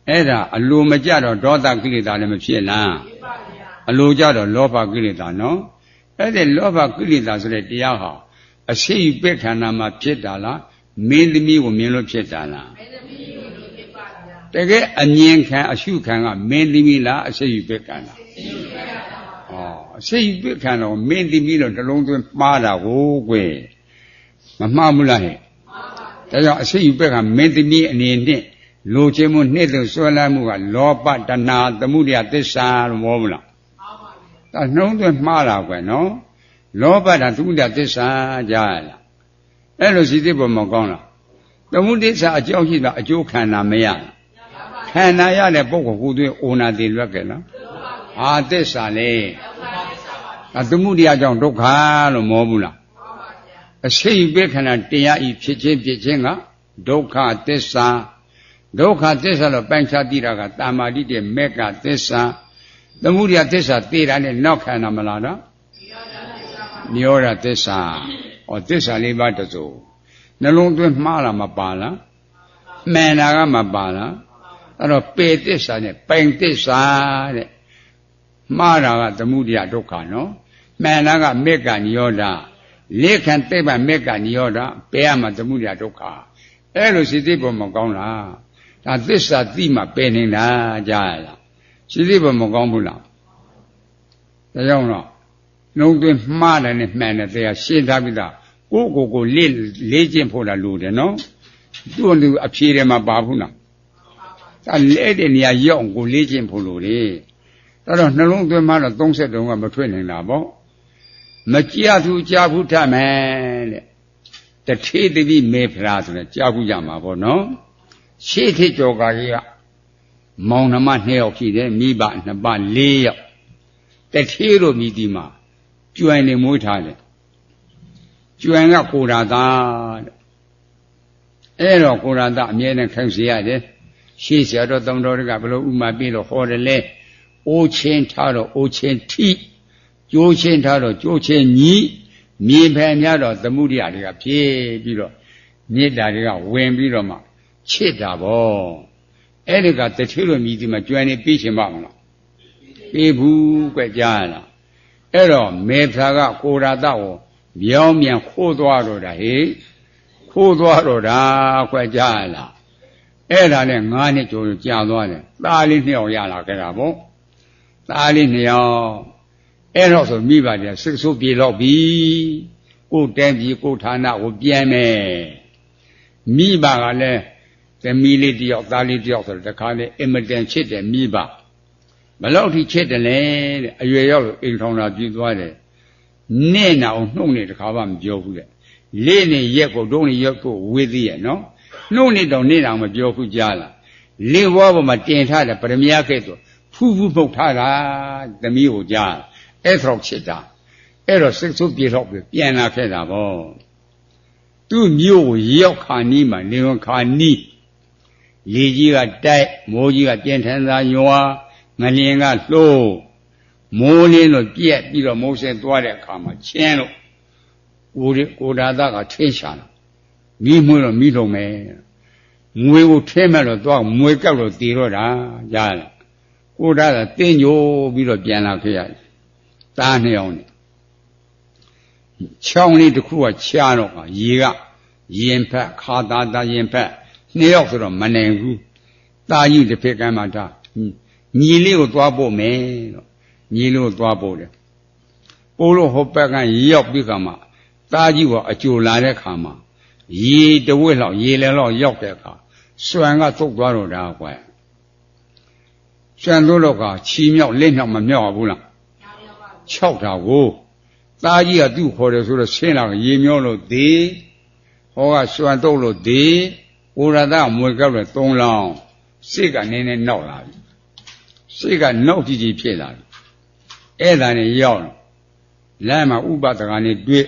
အဲ့ဒါအလိုမကြတော့ဒေါသကိလေသာလည်းမဖြစ်လားအလိုကြတော့လောဘကိလေသာနော်အဲ့ဒီလောဘကိလေသာဆိုတဲ့တရားဟာအရှိတ်ပိခန္ဓာမှာဖြစ်တာလားမင်းသမီးကိုမြင်လို့ဖြစ်တာလားမင်းသမီးကိုဖြစ်ပါဗျာတကယ်အမြင်ခံအရှုခံကမင်းသမီးလားအရှိတ်ပိခန္ဓာအရှိတ်ပိခန္ဓာကိုမင်းသမီးလို့နှလုံးသွင်းမှားတာကိုကွယ်မမှားဘူးလားဟဲ့ဒါကြောင့်အရှိတ်ပိခန္ဓာမင်းသမီးအနေနဲ့လိုချင်မှုနှစ်သို့ဆွဲလန်းမှုကလောဘတဏှာသမုဒယသစ္စာလို့ပြောမလားဒါနှလုံးသွင်းမှားတာကွယ်နော်လောဘတာသမုဒယသစ္စာကြားရလားအဲ့လိုစီသိဖို့မကောင်းလားသမုဒိသစ္စာအကြောင်းရှိတာအကျိုးခန္ဓာမရခန္ဓာရတဲ့ပုဂ္ဂိုလ်ကိုယ်သွင်းအိုနာတိလွတ်ကြလားအာသစ္စာလေဒါသမုဒယကြောင့်ဒုက္ခလို့မောဘူးလားအရှိတ်ပိခန္ဓာတရားဤဖြစ်ခြင်းဖြစ်ခြင်းကဒုက္ခသစ္စာဒုက္ခသစ္စာလို့ပိုင်းခြားသိတာကတာမာတိတဲ့မေကသစ္စာသမုဒယသစ္စာသိတာနဲ့နောက်ခန္ဓာမလားတော့နိရောဓသစ္စာဩသစ္စာလေးပါးတစိုးနှလုံးသွင်းမှားလားမပါလားမှန်တာကမပါလားအဲ့တော့ပေသစ္စာနဲ့ပိုင်သစ္စာတဲ့မှားတာကသမုဒယဒုက္ခနော်မှန်တာကမေကနိရောဓလက်ခံသိပ္ပံမေကနိရောဓပေရမှာသမုဒယဒုက္ခအဲ့လိုစိတ်သိဖို့မကောင်းလားဒါသစ္စာသိမှပယ်နေတာကြားရလားစိတ်သိဖို့မကောင်းဘူးလားဒါကြောင့်တော့နှုံးသွင်းမှားတယ်နဲ့မှန်တယ်တရားရှင်းထားပြီးသားကိုလေးကျင့်ဖို့လားလို့တယ်နော်သူ့လူအဖြေတယ်မှာပါဘူးလားဒါလဲတဲ့နေရာရောက်ကိုလေးကျင့်ဖို့လို့လေဒါတော့နှလုံးသွင်းမှားတော့30တုံးကမထွက်နိုင်တာပေါ့မကြည့်သူကြားဘူးထမယ်တဲ့တထေးတတိမေဖရာဆိုတဲ့ကြားဘူးကြမှာပေါ့နော်ရှေ့ထိကျော်ကာကြီးကမောင်နှမ2ယောက်ရှိတယ်မိဘ2ပါး4ယောက်တထေးတို့မြည်ဒီမှာကျွမ်းနေမွေးထားတယ်ကျွမ်းကကိုရာသားတဲ့အဲ့တော့ကိုရာသားအမြဲတမ်းခိုင်းစေရတယ်ရှေ့ဆရာတော်သမတော်တွေကဘလို့ဥမာပြလို့ဟောတယ်လေအိုးချင်းထားတော့အိုးချင်းထိကျိုးချင်းထားတော့ကျိုးချင်းညီမြေဖယ်များတော့သမုဒိယတွေကဖြည့်ပြီးတော့မြေတာတွေကဝင်ပြီးတော့မှချစ်တာဗောအဲ့ဒီကတထေးလိုမြည်ဒီမှာကျွမ်းနေပြီးချင်ပါမလားပြီးဘူးကြွကြားလားအဲ့တော့မေသာကကိုရာတကိုမြောင်းမြန်ခိုးသွားတော့တာဟေ့ခိုးသွားတော့တာခွဲကြားလားအဲ့ဒါနဲ့9နှစ်ကျော်ကြာသွားတယ်သားလေး2ယောက်ရလာခဲ့တာဗောသားလေး2ယောက်အဲ့တော့ဆိုမိဘတွေကစိတ်ဆိုးပြေတော့ပြီကိုယ်တဲပြီကိုယ်ဌာနကိုပြန်မယ်မိဘကလည်းသမီးလေးတယောက်သားလေးတယောက်ဆိုတော့တခါလေအင်မတန်ချစ်တယ်မိဘဘလောက်ထိချစ်တယ်လဲတဲ့အရွယ်ရောက်လို့အိမ်ထောင်တာပြည့်သွားတယ်နဲ့နာအောင်နှုတ်နေတခါမှမပြောဘူးတဲ့လေးနေရက်ကိုဒုံးနေရက်ကိုဝေးသေးရဲ့နော်နှုတ်နေတော့နေတောင်မပြောဘူးကြားလားလေးဘွားပေါ်မှာတင်ထားတယ်ပရမယခဲ့ဆိုဖူးဖူးပုတ်ထားတာသမီးကိုကြားအဲ့တော့ချစ်တာအဲ့တော့စိတ်ဆိုးပြေတော့ပြန်လာခဲ့တာဗောသူ့မျိုးကိုရောက်ခါနီးမှာနေဝန်ခါနီးလေကြီးကတိုက်မိုးကြီးကပြင်းထန်သာရွာငလျင်ကလှိုးမိုးလင်းတော့ပြက်ပြီးတော့မိုးဆဲသွားတဲ့အခါမှာချင်းလို့ကိုဒါသားကထင်းရှာလာမိမွေးတော့မိတော့မယ်ငွေကိုထဲမဲ့တော့သွားမွေကောက်လို့တည်တော့တာကြားလားကိုဒါကတင်းညိုပြီးတော့ပြန်လာခဲ့ရတယ်သား2ယောက်နဲ့ချောင်းလေးတစ်ခုကချားတော့ရေကရင်ဖက်ခါသားရင်ဖက်2ယောက်ဆိုတော့မနိုင်ဘူးသားကြီးတစ်ဖက်ကမ်းမှာထားညီလေးကိုသွားဖို့မယ်တော့ညီလေးကိုသွားဖို့တယ်ပိုးလို့ဟိုဘက်ကရောက်ပြီးခါမှာသားကြီးကအကြိုလာတဲ့ခါမှာရေတဝက်လောက်ရေလည်းလောက်ရောက်တဲ့အခါစွမ်းကသုတ်သွားတော့တာကွာစွမ်းလို့တော့ကချီမြောက်လက်မြောက်မမြောက်ဘူးလား6တာကိုသားကြီးကသူ့ခေါ်တယ်ဆိုတော့ဆင်းလာရေမျောလို့သေးဟောကစွမ်းတုတ်လို့သေးဩရဒမွေကောက်လို့3လောင်းစိတ်ကနည်းနည်းနောက်လာပြီစိတ်ကနောက်ကြည့်ဖြစ်လာပြီအဲ့ဒါနဲ့ရောက်လမ်းမှာဥပဒကနေတွေ့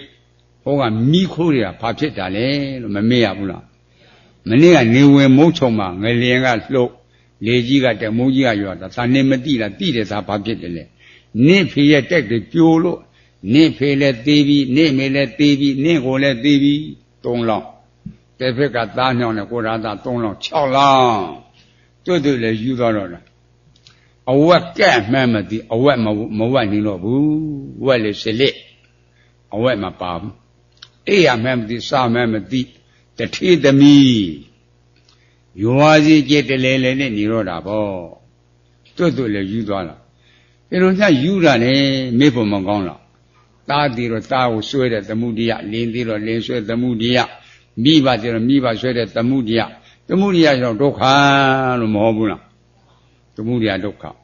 ဟောကမိခိုးတွေကဘာဖြစ်တာလဲလို့မမေ့ရဘူးလားမနေ့ကနေဝင်မုံချုံမှာငလျင်ကလှုပ်လေကြီးကတက်မုံကြီးကရွာတာသာနေမတိလားတိတယ်သာဘာဖြစ်တယ်လဲနင့်ဖေရဲ့တက်တွေပြိုလို့နင့်ဖေလည်းသေးပြီနင့်မေလည်းသေးပြီနင့်ကိုလည်းသေးပြီ3လောင်းတစ်ဖက်ကသားညောင်းနဲ့ကိုရာသား3လောင်း6လောင်း对对了，遇到了。我干嘛么的？我没问你了不？我来是嘞，我嘛把，哎呀嘛么的，啥嘛么的，这天的米，原是接着来的你说啥不？对对了，遇到了。比如像遇到呢，没不么讲了，打地了打我摔的怎么的呀？连地了连摔怎么的呀？米把地了米把摔的怎么的呀？怎么的呀？要多看了毛不了，怎么的呀？多看。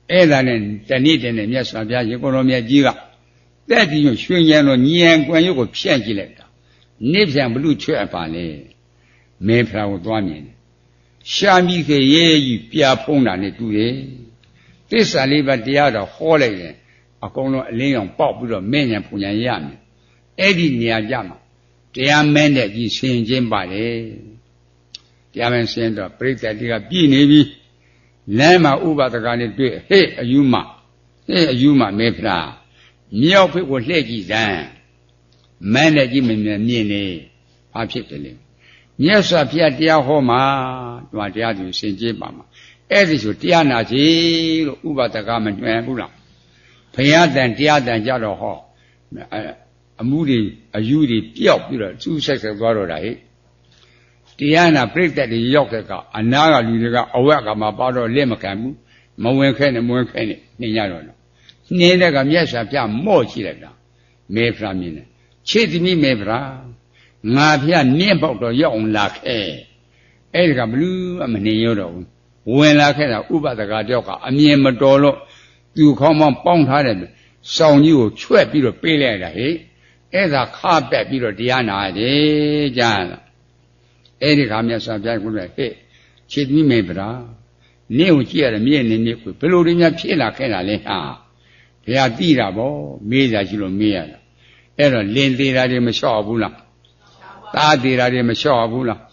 哎，咱呢，在那点呢，面上边一个老面几个，在地上训练了年关有个骗进来的，那骗不如全法嘞，没骗我多年。下面个也有别碰那的多嘞，这三里边第二的好来人，讲了领养保不着，每年碰见一样的，哎的年家嘛，这样买的就1000把嘞，这样现在不是在这个比那边。来嘛，五百多个人对，嘿，有嘛没骗啦，你要陪我来几人，买来几门面呢，怕骗的嘞。你要说骗第二号嘛，对吧？第二就1000把嘛，哎，这就第二那些500多个们全部了，培养单第二单加着好，目的有的标不了，注册是多少来？第二呢，不是在这要这个，哪个女这个偶尔干嘛把这脸么看不，没问开呢，人家说了，你那个面上边冒起来的，没法面呢，切的没法，俺片面包都要用拉开，哎这个不如俺们人有的，问拉开了500多个掉个，面没着了，就靠忙帮他的，少牛全比了背来的，哎他卡白比了第二拿的这样了。哎，这个面上边过来，嘿，其实你没不啦？你有接了面的没会，不如人家骗了开了嘞啊！不要低了不，没下去了没了。哎了，连低了的么小不了，大低了的么小不了，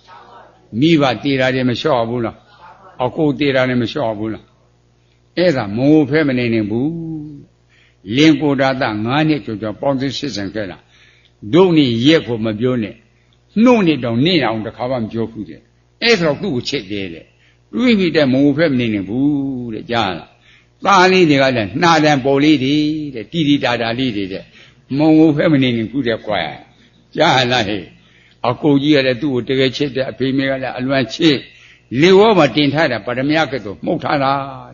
米把低了的么小不了，高低了的么小不了。哎个没拍么那不，连过大大俺呢就叫帮助市场开了，都你也可没标呢。弄那种内容的考完教书的，哎，这都切的，因为在毛片里不的家了，哪里这个人拿点玻璃的，滴滴答答的，毛片里不的乖，家了嘿，估计的都这个切的，背面的乱切，另外嘛电台的把他们两个都毛他啦，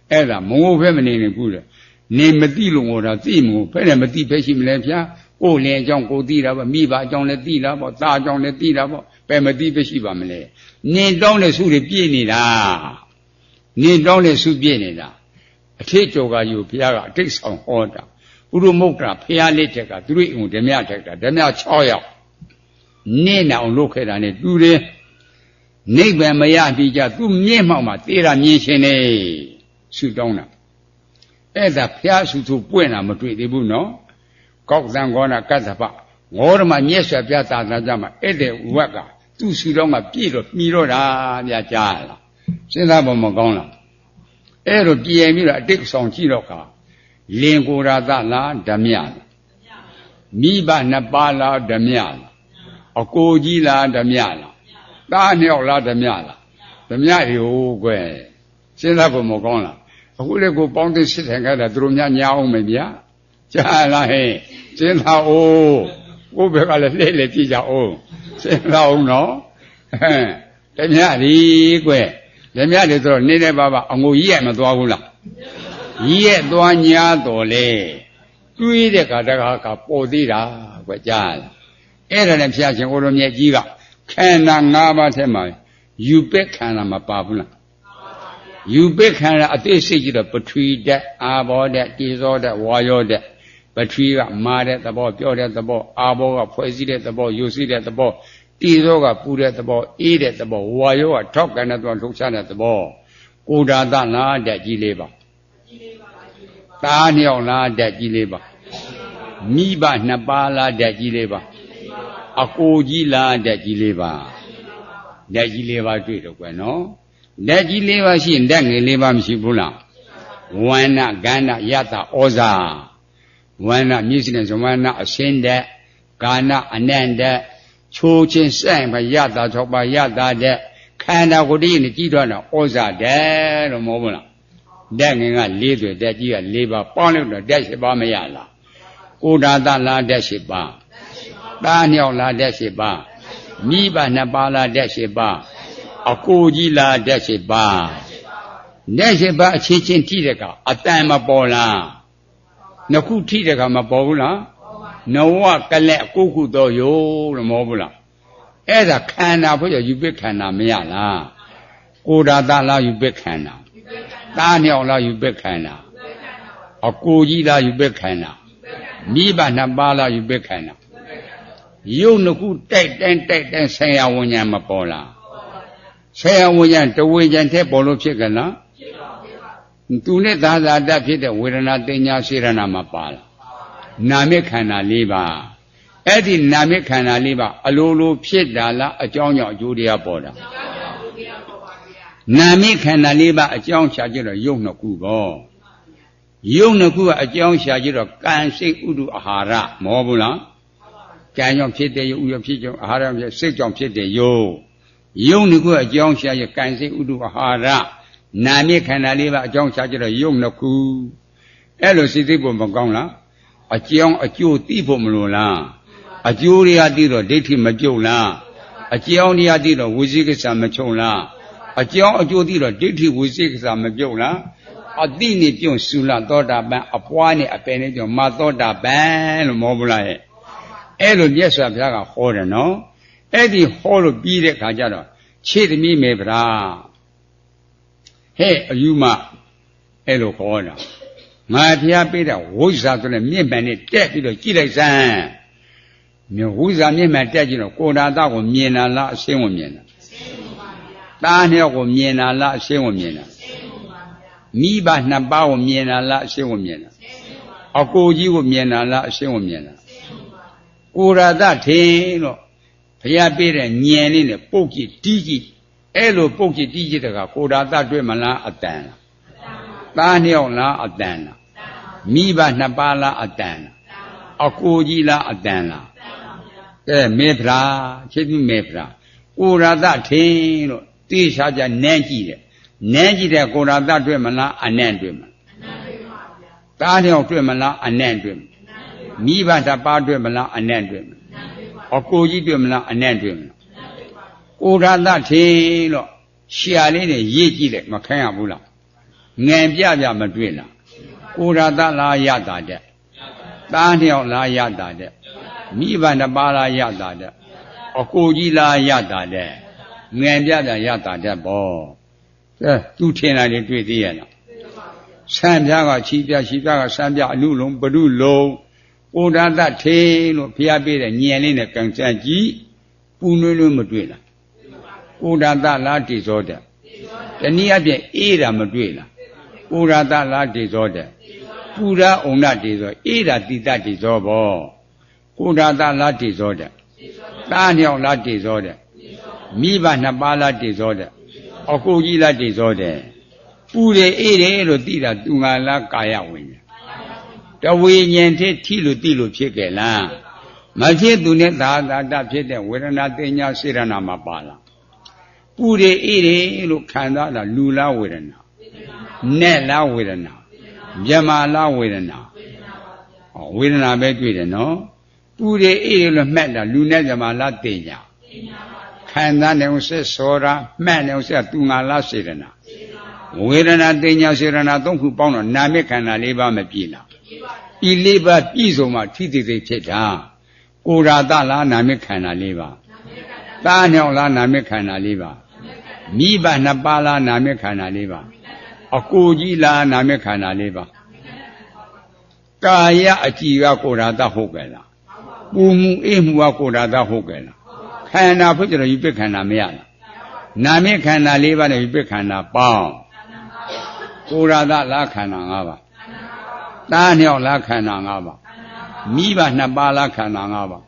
哎啦，毛片里不的，你们地路我的地毛片没地拍起没来片。过年将过地了吧，米把将来地了吧，大将来地了吧，白么地不稀吧么嘞？年长的手里别你啦，年长的手别你啦，这做个有别个，这上好的，不如木个培养来这个，对用这么样这个，这么样巧呀，你那路开了呢，对的，那边没样比较，都面貌嘛，对了年轻嘞，是当了，哎，这培养手头不那么对的不孬。高山高那干啥吧？我他妈年岁比较大，那家嘛，一点5个，都收到嘛，逼着啦，人家家了。现在我们讲了，哎，都毕业了，这个上去了个，连过了咱啦，怎么样了？米班那巴啦，怎么样了？锅鸡啦，怎么样了？大鸟啦，怎么样了？怎么样有怪？现在我们讲了，后来我帮着市场开的，都人家鸟没变。家了嘿，真好哦！我别个来来地下哦，真好喏。这面的贵，这面的多，你来爸爸，我1么多了，1多年多嘞，对的个这个包地啦，我家了。哎，这人偏心，我说面几个，看那俺们他妈有别看那么巴不了。有别看了，对设计的不吹的，阿包的、介绍的、挖药的。不吹个马的得包，标的得包，阿包个破西的得包，有水的得包，地上个布的得包，一的得包，我有个超干的多，手下的得包，古扎大拿的几类吧，大鸟拿的几类吧，米巴那巴拉的几类吧，锅鸡拉的几类吧，的几类吧对着关喏，的几类吧是的几类吧是不啦，弯呐干呐压大熬啥。完了，米是那什么那新的，干那难的，秋天山把压大草把压大的， khandaကိုတည်းနဲ့ကြီးထွားတာဩဇာတဲ့လို့မဟုတ်ဘူးလားတက်ငင်က၄သွေတက်ကြီးက၄ပါးပေါင်းလို့တော့တက်၈ပါးမရလားကိုဒါသလားတက်၈ပါးသားညောက်လားတက်၈ပါးမိဘ2ပါးလားတက်၈ပါးအကိုကြီးလားတက်၈ပါးတက်၈ပါးအချင်းချင်းထိတဲ့ကအတန်မပေါ်လားနှစ်ခုထိတဲ့ကမပေါ်ဘူးလားနဝကလက်အကုခုတော်ယောလို့မဟုတ်ဘူးလားအဲ့ဒါခန္ဓာဖို့ယူပိခန္ဓာမရလားကိုဒါသလားယူပိခန္ဓာသားညောက်လားယူပိခန္ဓာအကိုကြီးလားယူပိခန္ဓာမိဘ2ပါးလားယူပိခန္ဓာယုတ်နှစ်ခုတိုက်တိုင်းဆရာဝဉ္ဉဏ်မပေါ်လားဆရာဝဉ္ဉဏ်တဝေဉ္ဉဏ်ထက်ပေါ်လို့ဖြစ်ကြလားသူနဲ့သာသာတတ်ဖြစ်တဲ့ဝေဒနာတင်ညာစေရနာမှာပါလားနာမခန္ဓာ၄ပါးအဲ့ဒီနာမခန္ဓာ၄ပါးအလိုလိုဖြစ်တာလားအကြောင်းကြောင့်အကျိုးတရားပေါ်တာနာမခန္ဓာ၄ပါးအကြောင်းရှာကြတော့ယုတ်နှစ်ခုပေါ့ယုတ်နှစ်ခုကအကြောင်းရှာကြတော့ကံစိတ်ဥဒုအာဟာရမဟုတ်ဘူးလားကံကြောင့်ဖြစ်တဲ့ယုတ်ဥရဖြစ်ကြောင့်အာဟာရဖြစ်စိတ်ကြောင့်ဖြစ်တဲ့ယုတ်နှစ်ခုအကြောင်းရှာရကံစိတ်ဥဒုအာဟာရနာမခန္ဓာ၄ပါးအကြောင်းရှာကြတော့ယုတ်နှစ်ခုအဲ့လိုစိတ်သိဖို့မကောင်းလားအကြောင်းအကျိုးသိဖို့မလိုလားအကျိုးတွေကသိတော့ဒိဋ္ဌိမပြုတ်လားအကြောင်းတွေကသိတော့ဝိသိကိစ္စမချုပ်လားအကြောင်းအကျိုးသိတော့ဒိဋ္ဌိဝိသိကိစ္စမပြုတ်လားအတိနဲ့ပြုတ်စုလာသောတာပန်အပွားနဲ့အပယ်နဲ့ကြောင့်မသောတာပန်လို့မဟုတ်ဘူးလားအဲ့လိုမြတ်စွာဘုရားကဟောတယ်နော်အဲ့ဒီဟောလို့ပြီးတဲ့ခါကျတော့ခြေသမီးမေဗရာဟဲ့အယူမအဲ့လိုခေါ်တာငါဘုရားပေးတဲ့ဝိဇ္ဇာဆိုတဲ့မြင့်မှန်နဲ့တက်ပြီးတော့ကြည့်လိုက်စမ်းမြေဝိဇ္ဇာမြင့်မှန်တက်ကြည့်တော့ကိုယ်တာသားကိုမြင်တာလားအရှင်းကိုမြင်တာသားနှစ်ယောက်ကိုမြင်တာလားအရှင်းကိုမြင်တာမိဘ2ပါးကိုမြင်တာလားအရှင်းကိုမြင်တာအကိုကြီးကိုမြင်တာလားအရှင်းကိုမြင်တာကိုရသထင်တော့ဘုရားပေးတဲ့ဉာဏ်လေးနဲ့ပုတ်ကြည့်တီးကြည့်အဲ့လိုပုတ်ကြည့်တီးကြည့်တဲ့ကကိုရသတွေ့မလားအတန်လားသားနှစ်ယောက်လားအတန်လားမိဘ2ပါးလားအတန်လားအကိုကြီးလားအတန်လားကဲမေဖရာချစ်သူမေဖရာကိုရသထင်တော့တေးရှားကြနန်းကြည့်တယ်နန်းကြည့်တဲ့ကိုရသတွေ့မလားအနံ့တွေ့မလားသားနှစ်ယောက်တွေ့မလားအနံ့တွေ့မလားမိဘ2ပါးတွေ့မလားအနံ့တွေ့မလားအကိုကြီးတွေ့မလားအနံ့တွေ့မလားကိုရသထင်တော့ရှာလေးနဲ့ရေးကြည့်တယ်မခံရဘူးလားငန်ပြမတွေ့လားကိုရသလားရတာတဲ့သားနှစ်ယောက်လားရတာတဲ့မိဘ2ပါးလားရတာတဲ့အကိုကြီးလားရတာတဲ့ငန်ပြရတာတဲ့ပေါ့ကဲသူထင်တာတွေတွေ့သေးရလားဆံပြားကချီပြချီပြကဆံပြအနုလုံးဘဒုလုံးကိုရသထေလို့ဘုရားပေးတဲ့ဉာဏ်လေးနဲ့ကံစမ်းကြည့်ပူနွေးနွေးမတွေ့လားကိုရသလားတိဇောတဲ့တနည်းအားဖြင့်အေးတာမတွေ့လားကိုရသလားတိဇောတဲ့ပူရာဩနတိဇောအေးတာတိတတိဇောဘောကိုရသလားတိဇောတဲ့သားနှစ်ယောက်လားတိဇောတဲ့မိဘ2ပါးလားတိဇောတဲ့အကိုကြီးလားတိဇောတဲ့ပူတယ်အေးတယ်လို့သိတာသူငါလားကာယဝိညာဉ်တဝိညာဉ်ထိလို့သိလို့ဖြစ်ကြလားမဖြစ်သူနဲ့သာသာတဖြစ်တဲ့ဝေဒနာတင်ညာစေရနာမှာပါလားပူတယ်အေးတယ်လို့ခံစားတာလူလားဝေဒနာနဲ့လားဝေဒနာမြမလားဝေဒနာဝေဒနာပဲတွေ့တယ်နော်ပူတယ်အေးတယ်လို့မှတ်တာလူနဲ့မြမလားတင်ညာခံစားနေအောင်ဆက်စောတာမှတ်နေအောင်ဆက်သူငါလားစေရနာဝေဒနာတင်ညာစေရနာ3ခုပေါင်းတော့နာမခန္ဓာ4ပါးမပြည့်လားဒီ4ပါးပြည့်စုံမှထိတိသိဖြစ်တာကိုရသလားနာမခန္ဓာ4ပါးသားညောင်လားနာမခန္ဓာ4ပါးမိဘ2ပါးလားနာမခန္ဓာ4ပါးအကိုကြီးလားနာမခန္ဓာ4ပါးကာယအကြည်ကကိုရသဟုတ်ကြလားပူမှုအေးမှုကကိုရသဟုတ်ကြလားခန္ဓာဖြစ်ကြတော့ယူပိခန္ဓာမရလားနာမခန္ဓာ4ပါးနဲ့ယူပိခန္ဓာပေါင်းကိုရသလားခန္ဓာ5ပါးသားညောင်လားခန္ဓာ5ပါးမိဘ2ပါးလားခန္ဓာ5ပါး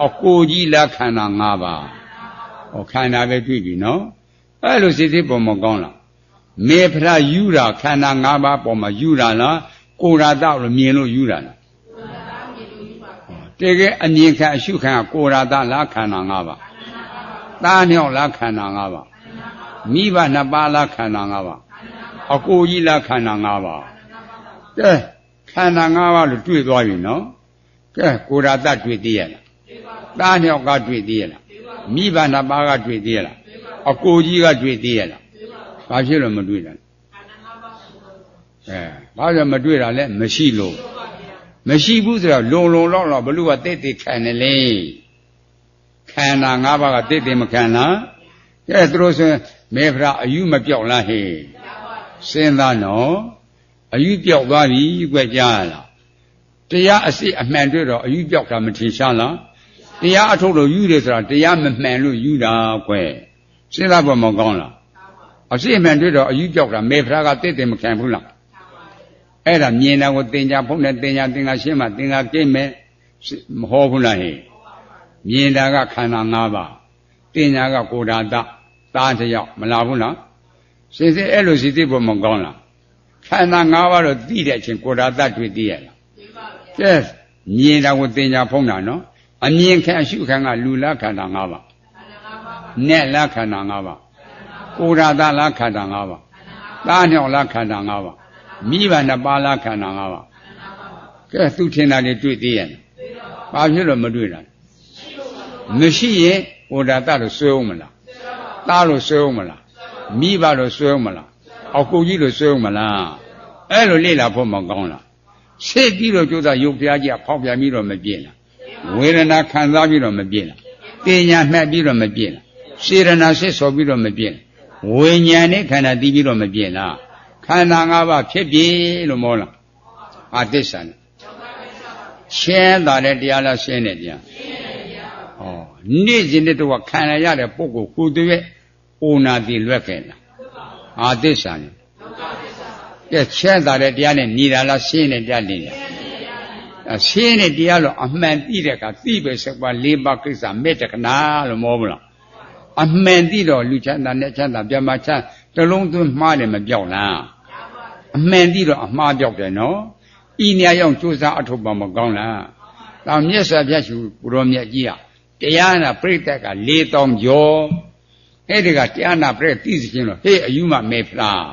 အကိုကြီးလားခန္ဓာ5ပါးဟောခန္ဓာပဲတွေ့ပြီနော်အဲ့လိုစိတ်စိတ်ပေါ်မကောင်းလားမေဖရာယူတာခန္ဓာ5ပါးပေါ်မှာယူတာလားကိုရသလို့မြင်လို့ယူတာလားတကယ်အမြင်ခံအရှုခံကိုရသလားခန္ဓာ5ပါးသားညောင်လားခန္ဓာ5ပါး မိဘနှစ်ပါးလားခန္ဓာ၅ပါးအကိုကြီးလားခန္ဓာ၅ပါးကဲခန္ဓာ၅ပါးလို့တွေ့သွားပြီနော်ကဲကိုယ်ဓာတ်တွေ့သေးရလားသားနှစ်ယောက်ကတွေ့သေးရလားမိဘနှစ်ပါးကတွေ့သေးရလားအကိုကြီးကတွေ့သေးရလားဘာဖြစ်လို့မတွေ့တာဘာလို့မတွေ့တာလဲမရှိလို့မရှိဘူးဆိုတော့လုံလောက်ဘလို့ကတိတ်တိတ်ခံနေလေခန္ဓာ၅ပါးကတိတ်တိတ်မခံလားကဲသူတို့ဆိုမေဖရာအယူမပြောက်လားဟေးစဉ်းစားနော်အယူပြောက်သွားပြီကြွက်ကြားလားတရားအစစ်အမှန်တွေ့တော့အယူပြောက်တာမထင်ရှားလားတရားအထုတ်လို့ယူတယ်ဆိုတာတရားမမှန်လို့ယူတာကွယ်စဉ်းစားဖို့မကောင်းလားအစစ်အမှန်တွေ့တော့အယူပြောက်တာမေဖရာကတိတ်တိတ်မခံဘူးလားအဲ့ဒါမြင်တာကိုတင်ကြဖုံးနဲ့တင်ကြရှင်းမှတင်ကြကိမဲ့မဟောဘူးလားဟဲ့မြင်တာကခန္ဓာ၅ပါးတင်ကြကကိုယ်ဓာတ်သားတစ်ယောက်မလားဘူးလားစင်စစ်အဲ့လိုစီသိဖို့မကောင်းလားခန္ဓာ၅ပါးတော့သိတဲ့အချိန်ကိုယ်ဓာတ်တွေ့သိရလားကဲမြင်တာကိုတင်ကြဖုံးတာနော်အမြင်ခံအရှုခံကလူလားခန္ဓာ၅ပါးနဲ့လားခန္ဓာ၅ပါးကိုယ်ဓာတ်လားခန္ဓာ၅ပါးသားနှစ်ယောက်လားခန္ဓာ၅ပါးမိဘနှစ်ပါးလားခန္ဓာ၅ပါးကဲသူထင်တာတွေတွေ့သေးရဲ့ဘာဖြစ်လို့မတွေ့တာမရှိရင်ဟိုဓာတ်လို့ဆွဲအောင်မလားသားလို့ဆွဲအောင်မလားမိဘလို့ဆွဲအောင်မလားအကူကြီးလို့ဆွဲအောင်မလားအဲ့လိုလေ့လာဖို့မကောင်းလားစိတ်ပြီးတော့ကြိုးစားရုပ်ဖျားကြီးဖောက်ပြန်ပြီးတော့မပြည့်လားဝေဒနာခံစားပြီးတော့မပြည့်လားတင်ညာမှတ်ပြီးတော့မပြည့်လားစေရနာစစ်ဆော်ပြီးတော့မပြည့်လားဝိညာဉ်နဲ့ခန္ဓာတည်ပြီးတော့မပြည့်လားခန္ဓာ၅ပါးဖြစ်ပြီလို့မောလားအာသစ္စာနဲ့ရှင်းတာတဲ့တရားလားရှင်းတဲ့တရားဩနေ့စဉ်နဲ့တော့ခံရတဲ့ပုဂ္ဂိုလ်ကိုယ်တည်းရဲ့အိုနာတိလွက်ခဲ့လားအာသစ္စာနဲ့ကဲရှင်းတာတဲ့တရားနဲ့ညီတာလားရှင်းတဲ့တရားနဲ့ရှင်းတဲ့တရားလို့အမှန်သိတဲ့အခါသိပဲစကွာ၄ပါးကိစ္စမေတ္တကနာလို့မောမလားအမှန်သိတော့လူချမ်းသာနဲ့ချမ်းသာပြမချမ်းတလုံးသွင်းမှားတယ်မပြောက်လားအမှန်သိတော့အမှားပြောက်တယ်နော်ဤနေရာရောက်ကြိုးစားအထုတ်ပါမကောင်းလားတောင်မြတ်စွာဘုရားရှင်ကိုရောမြတ်ကြီးကတရားနာပြိတ္တက4000ကျော်အဲ့ဒီကတရားနာပြိတ္တသိစခြင်းလို့ဟေးအယူမမေဖလား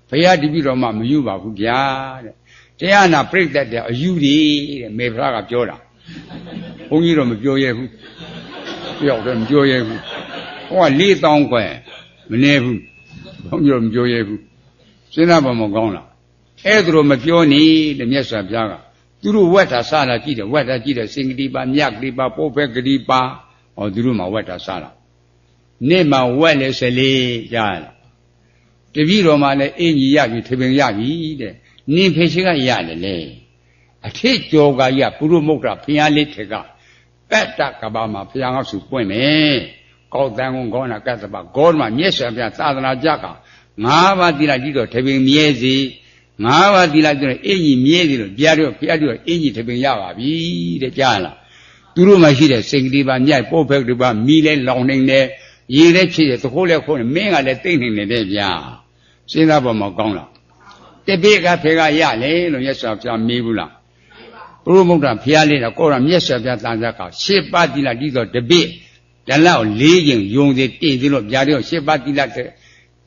ဘုရားတပည့်တော်မှမယူပါဘူးဗျာတဲ့တရားနာပြိတ္တတဲ့အယူကြီးတဲ့မေဖလားကပြောတာဘုန်းကြီးတော့မပြောရဘူးပြောက်တယ်မပြောရဘူးဟော4000ခွဲမနေဘူးဘုန်းကြီးတော့မပြောရဘူးစဉ်းစားပါမကောင်းလားအဲ့ဒါလိုမပြောနေတဲ့မြတ်စွာဘုရားကသူတို့ဝက်တာစားတာကြည့်တယ်ဝက်တာကြည့်တယ်စင်္ကတိပါမြတ်ကတိပါပိုးဖက်ကတိပါဟောသူတို့မှဝက်တာစားတာနေ့မှဝက်လဲ14ကြားရတပည့်တော်မှလည်းအင်ကြီးရပြီထပင်ရပြီတဲ့နင်ဖေရှိကရတယ်လေအထိတ်ကြောကရပုရုမုတ်တာဖျားလေးထက်ကပတ္တကဘာမှာဖျားငေါ့စုပွင့်မယ်ကောက်တန်ကုန်ကောနာကတ္တပဂေါဓမမြတ်စွာဘုရားသာသနာကြက5ပါးသီလကြည့်တော့ထပင်မြဲစီ5ပါးသီလကြည့်တော့အင်ကြီးမြဲစီလို့ဘုရားတို့အင်ကြီးထပင်ရပါပြီတဲ့ကြားလားသူတို့မှရှိတဲ့စိတ်ကလေးပါမြတ်ပို့ဖက်တွေပါမိလဲလောင်နေတယ်ရေလဲဖြစ်တယ်သခိုးလဲခိုးနေမင်းကလည်းတိတ်နေတယ်ဗျာစဉ်းစားပါမကောင်းလားတပိကဖေကရလေလို့မြတ်စွာဘုရားမေးဘူးလားဘုရုမုဒ္ဒဖျားလေးတော့ကိုယ်ကမြတ်စွာဘုရားတန်ခါက10ပါးသီလကြည့်တော့တပိတလောက်4ကျင်ယုံစီတည်သေးလို့ဗျာတို့10ပါးသီလ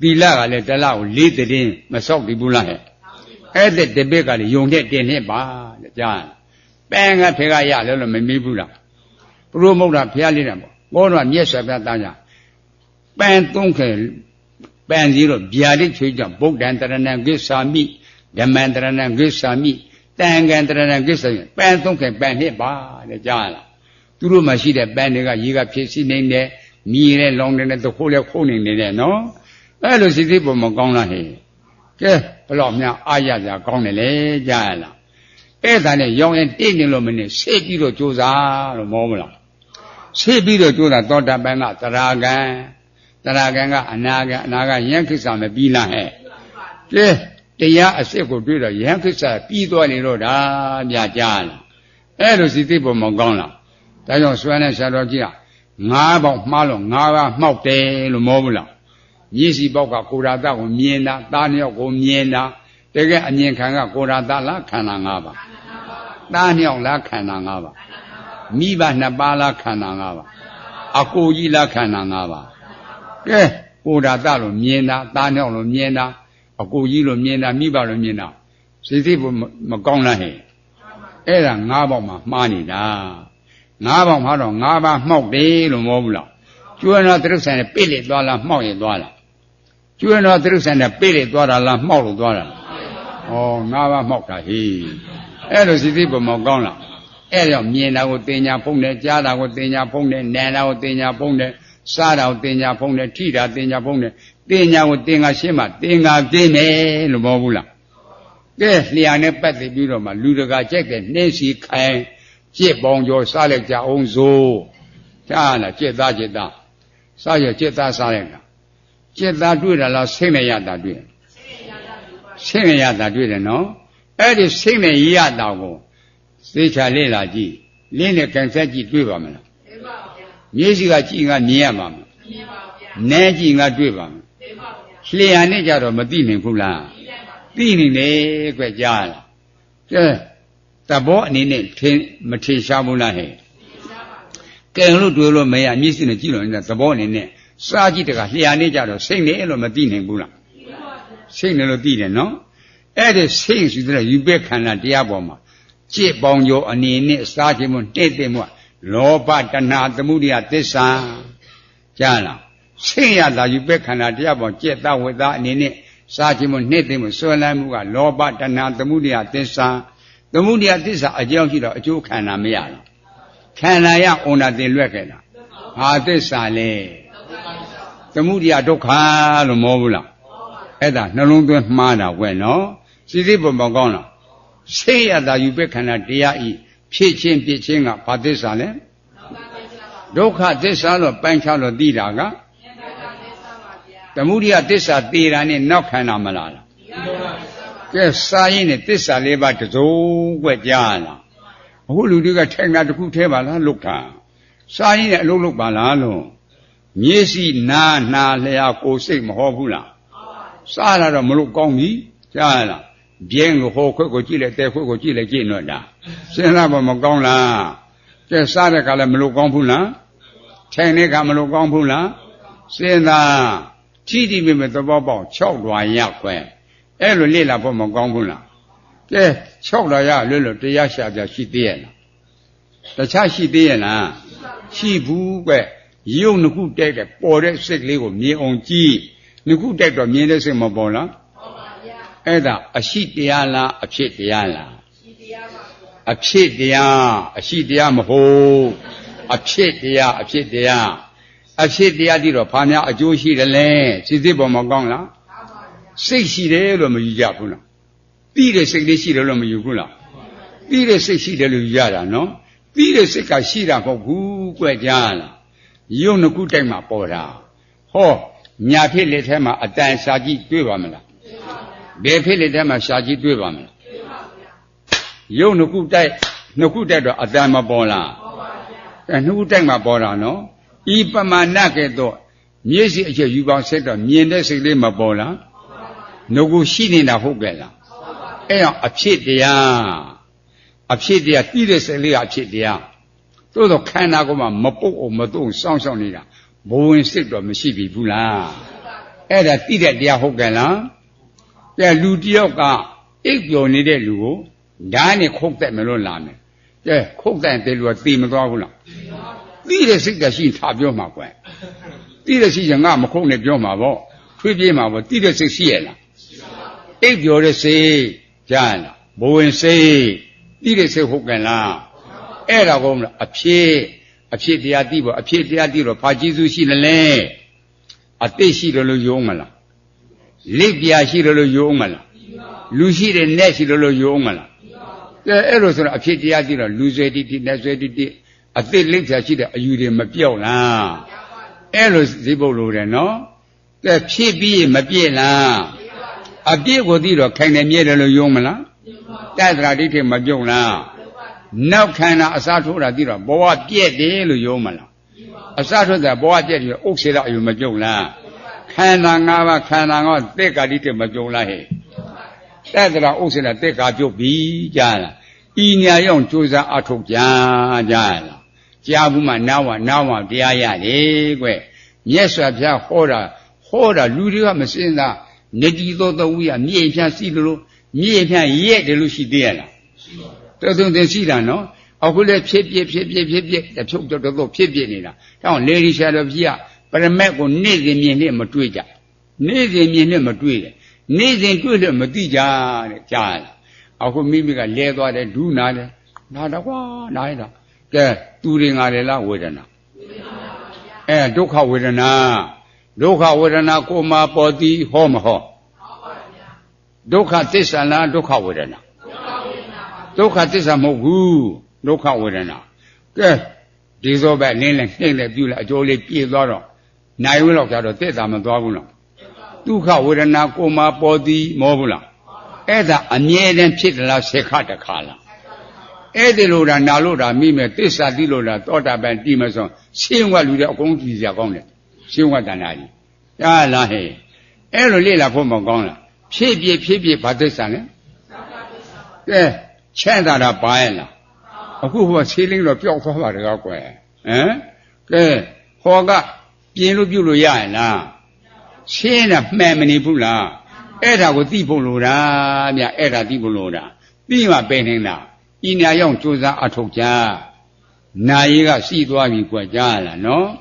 သီလကလည်းတလောက်4သတင်းမဆောက်တည်ဘူးလားဟဲ့အဲ့တဲ့တပိကလည်းယုံတဲ့တင်နဲ့ပါတဲ့ကြားပန်ကဖေကရလဲလို့မမေးဘူးလားဘုရုမုဒ္ဒဖျားလေးတယ်ပေါ့ကိုယ်ကမြတ်စွာဘုရားတန်ခါပန်3ခဲပန်စီတော့ဗျာတိချွေးကြောင့်ဗုဒ္ဓံတရဏံကိစ္ဆာမိဓမ္မံတရဏံကိစ္ဆာမိတန်ခံတရဏံကိစ္ဆာမိပန်3ခဲပန်နှစ်ပါတဲ့ကြားလားသူတို့မှရှိတဲ့ပန်တွေကရေကဖြစ်စီနေတယ်မြည်နဲ့လောင်နေတဲ့တခိုးလဲခိုးနေနေတယ်နော်အဲ့လိုစိတ်သိပုံမကောင်းလားဟဲ့ကဲဘယ်တော့မှအာရကြကောင်းတယ်လေကြားလားအဲ့ဒါနဲ့ရောင်းရင်တိတ်နေလို့မနေစိတ်ပြီးတော့ကြိုးစားလို့မောမလားစိတ်ပြီးတော့ကြိုးစားသောတာပန်ကသရဂံကအနာဂံယံခိစ္ဆာမပြီးလားဟဲ့ကဲတရားအစစ်ကိုတွေ့တော့ယံခိစ္ဆာပြီးသွားနေတော့ဒါမြတ်ကြားလားအဲ့လိုစိတ်သိပုံမကောင်းလားဒါကြောင့်ဆွမ်းနဲ့ဆရာတော်ကြီးက9ပေါက်မှားလို့9ပါးမှောက်တယ်လို့မောဘူးလားမြည်စီပေါက်ကကိုရာသကိုမြင်တာသားနှစ်ယောက်ကိုမြင်တာတကယ်အမြင်ခံကကိုရာသလားခန္ဓာ5ပါးသားနှစ်ယောက်လားခန္ဓာ5ပါးမိဘ2ပါးလားခန္ဓာ5ပါးအကိုကြီးလားခန္ဓာ5ပါးကဲ ကိုယ်တာတလို့မြင်တာသားနှောက်လို့မြင်တာအကိုကြီးလို့မြင်တာမိဘလို့မြင်တာစိတ်ဖို့မကောင်းလားဟဲ့အဲ့ဒါ၅ပေါက်မှာမှားနေတာ၅ပေါက်မှာတော့၅ပါးမှောက်တယ်လို့မဟုတ်ဘူးလားကျွမ်းတော်သရုပ်ဆန်နဲ့ပိတ်လေသွားလားမှောက်ရင်သွားလားကျွမ်းတော်သရုပ်ဆန်နဲ့ပိတ်လေသွားတာလားမှောက်လို့သွားတာလားဩ၅ပါးမှောက်တာဟေးအဲ့လိုစိတ်ဖို့မကောင်းလားအဲ့တော့မြင်တာကိုတင်ညာဖုံးတယ်ကြားတာကိုတင်ညာဖုံးတယ်နာတာကိုတင်ညာဖုံးတယ်စားတာကိုတင်ညာဖုံးတယ်ထိတာတင်ညာဖုံးတယ်တင်ညာကိုတင်ငါရှင်းမှတင်ငါကင်းတယ်လို့မဟုတ်ဘူးလားကဲလျာနဲ့ပတ်သက်ပြီးတော့မှလူတကာကြိုက်တဲ့နှင်းစီခိုင်ကြစ်ပေါင်းကျော်စားလိုက်ကြအောင်စို့ကြားလားကြစ်သားစားရကြစ်သားစားလိုက်တာကြစ်သားတွေ့တာလားစိတ်နဲ့ရတာတွေ့စိတ်နဲ့ရတာတွေ့တယ်နော်အဲ့ဒီစိတ်နဲ့ရတာကိုသေချာလေ့လာကြည့်လင်းနဲ့ကန်ဆက်ကြည့်တွေ့ပါမလားတွေ့ပါဗျာမျက်စိကကြည့်ငါမြင်ရမှာမမြင်ပါဗျာနည်းကြည့်ငါတွေ့ပါမယ်တွေ့ပါဗျာလျှာနဲ့ကြတော့မသိနိုင်ဘူးလားသိနိုင်တယ်ကွကြားလားကဲသဘောအနေနဲ့မထေရှားဘူးလားဟဲ့ကဲလို့တွေ့လို့မရမျက်စိနဲ့ကြည့်လို့သဘောအနေနဲ့စားကြည့်တကလျှာနဲ့ကြတော့စိတ်နဲ့လို့မသိနိုင်ဘူးလားစိတ်နဲ့လို့သိတယ်နော်အဲ့ဒီစိတ်ဆိုတဲ့ယူပဲခန္ဓာတရားပေါ်မှာကြစ်ပေါင်းကျော်အနေနဲ့စားခြင်းမို့တဲ့တဲ့မို့လောဘတဏှာသမုဒယသစ္စာကြားလားစိတ်ရတာယူပဲခန္ဓာတရားပေါ်ကြက်သားဝက်သားအနေနဲ့စားခြင်းမို့တဲ့တဲ့မို့ဆွဲလန်းမှုကလောဘတဏှာသမုဒယသစ္စာသမုဒယသစ္စာအကြောင်းရှိတော့အကျိုးခန္ဓာမရတော့ခန္ဓာရဩနာတင်လွက်ခဲ့တာဟာသစ္စာလေသမုဒယဒုက္ခလို့မဟုတ်ဘူးလားအဲ့ဒါနှလုံးသွင်းမှားတာဝဲနော်စိစိပုံပေါကောင်းလားစိတ်ရတာယူပဲခန္ဓာတရားဤဖြစ်ချင်းပြစ်ချင်းကဘာသစ္စာလဲဒုက္ခသစ္စာလို့ပိုင်းခြားလို့သိတာကသမုဒယသစ္စာသိတာနဲ့နောက်ခန္ဓာမလားကဲစာရင်းနဲ့သစ္စာ၄ပါးတစုံကွက်ကြားလားအခုလူတွေကထိုင်တာတစ်ခုထဲပါလားလုတ်တာစာရင်းနဲ့အလုံးလုတ်ပါလားလို့မျက်စိနားနှာလျှာကိုယ်စိတ်မဟောဘူးလားစားလာတော့မလို့ကောင်းပြီကြားလားပြင်းကိုဟောခွက်ကိုကြည့်လိုက်တဲခွက်ကိုကြည့်လိုက်ကြည့်တော့တာစဉ်းစားပါမကောင်းလားကဲစားတဲ့ကလည်းမလို့ကောင်းဘူးလားထိုင်တဲ့ကမလို့ကောင်းဘူးလားစဉ်းစားထိတိမိမဲ့သဘောပေါက်6လွာရခွဲအဲ့လိုလေ့လာဖို့မကောင်းဘူးလားကဲ6လွာရလွတ်လို့တရားရှာပြရှိသေးရဲ့လားတခြားရှိသေးရဲ့လားရှိဘူးကွရုပ်နှစ်ခုတိုက်တဲ့ပေါ်တဲ့စိတ်ကလေးကိုမြင်အောင်ကြည့်နှစ်ခုတိုက်တော့မြင်တဲ့စိတ်မပေါ်လားအဲ့ဒါအရှိတရားလားအဖြစ်တရားလားအဖြစ်တရားအရှိတရားမဟုတ်အဖြစ်တရားအဖြစ်တရားအဖြစ်တရားဒီတော့ဘာများအကျိုးရှိတယ်လဲစိတ်ပေါ်မှာကောင်းလားစိတ်ရှိတယ်လို့မယူကြဘူးလားပြီးတဲ့စိတ်လေးရှိတယ်လို့မယူဘူးလားပြီးတဲ့စိတ်ရှိတယ်လို့ယူကြတာနော်ပြီးတဲ့စိတ်ကရှိတာမဟုတ်ဘူးကြွက်ကြလားရုပ်နှစ်ခုတိုက်မှာပေါ်တာဟောညာဖြစ်လက်ထဲမှာအတန်ရှာကြည့်တွေ့ပါမလားဘယ်ဖြစ်လက်ထဲမှာရှာကြည့်တွေ့ပါမလားရုပ်နှစ်ခုတိုက်တော့အတန်မပေါ်လားအဲနှစ်ခုတိုက်မှာပေါ်တာနော်ဤပမာဏကဲ့သို့မျက်စိအချက်ယူပေါင်းဆက်တော့မြင်တဲ့စိတ်လေးမပေါ်လားငါကိုရှိနေတာဟုတ်ကဲ့လားအဲ့တော့အဖြစ်တရားသိတဲ့စိတ်လေးကအဖြစ်တရားသို့တော့ခန္ဓာကိုမှမပုတ်အောင်မတုံစောင့်ရှောက်နေတာဘဝင်စိတ်တော့မရှိပြီဘူးလားအဲ့ဒါသိတဲ့တရားဟုတ်ကဲ့လားကဲလူတယောက်ကအိပ်ပျော်နေတဲ့လူကိုဓာတ်နဲ့ခုတ်တက်မလို့လာမယ်ကဲခုတ်တဲ့လူကသိမသွားဘူးလားသိတဲ့စိတ်ကရှိထားပြောမှာကွယ်သိတဲ့စိတ်ကငါမခုတ်နဲ့ပြောမှာပေါ့ထွေးပြေးမှာပေါ့သိတဲ့စိတ်ရှိရလားအိပ်ပျော်တဲ့စိတ်ကြားလားဘဝင်စိတ်သိတဲ့စိတ်ဟုတ်ကဲ့လားအဲ့ဒါကောမလားအဖြစ်တရားသိဖို့အဖြစ်တရားသိတော့ဘာကျေးဇူးရှိလဲအသိရှိတယ်လို့ယုံမလားလိပ်ပြာရှိတယ်လို့ယုံမလားလူရှိတယ်နဲ့ရှိတယ်လို့ယုံမလားကဲအဲ့လိုဆိုတော့အဖြစ်တရားသိတော့လူဆွေတိတိနဲ့ဆွေတိတိအသိလိပ်ပြာရှိတဲ့အယူတွေမပြောက်လားအဲ့လိုဇိပုတ်လို့တယ်နော်ကဲဖြစ်ပြီးမပြည့်လားအပြည့်ကိုသိတော့ခိုင်နေမြဲတယ်လို့ယုံမလားတသရာဒိဋ္ဌိမပြုတ်လားနောက်ခန္ဓာအစားထိုးတာသိတော့ဘဝပြည့်တယ်လို့ယုံမလားအစားထိုးတာဘဝပြည့်တယ်ဥစ္စေရအယူမပြုတ်လားခန္ဓာ၅ပါးခန္ဓာ၅ပါးသက်္ကာဒိဋ္ဌိမပြုတ်လားဟဲ့တသရာဥစ္စေရသက်္ကာပြုတ်ပြီကြားလားဤညာရောက်ကြိုးစားအထုတ်ကြလားကြားဘူးမှနာဝတရားရတယ်ကွမြတ်စွာဘုရားဟောတာဟ好的，路里没身上，你地多的乌鸦，面片细的路，面片野的路是对了。这种东西了喏，后来撇，这抽叫都撇的了。然后来的下来皮啊，把人买过内人面里没追加，内人面里没追的，内人追了没对加的加了。后妹妹个来多的路拿的，拿的哇拿的，这都人家的啦为着呢。哎，都靠为着呢，都靠为着呢，过嘛包的好么好？都靠这山啦，都靠为着呢。都看这什么物，都看为人呐。这这说白，人来丢了，家里别多了，哪有老家的带咱们多不了？都看为人呐，过嘛包的毛不了。哎，他年人撇的了，谁看着看了？哎，的路上哪路上妹妹，这啥的路上到大半地面上，生活路的工具下讲的，生活在哪里？啊，那嘿，哎，路来了不么讲了？撇把这啥呢？对。欠他的白了，我车领了标说话这个怪，对，好个边路标路也了，钱呢买没你不了，爱他个地不路了，面爱他地不路了，地嘛变成了，一年用就上20家，那一个10多个国家了喏，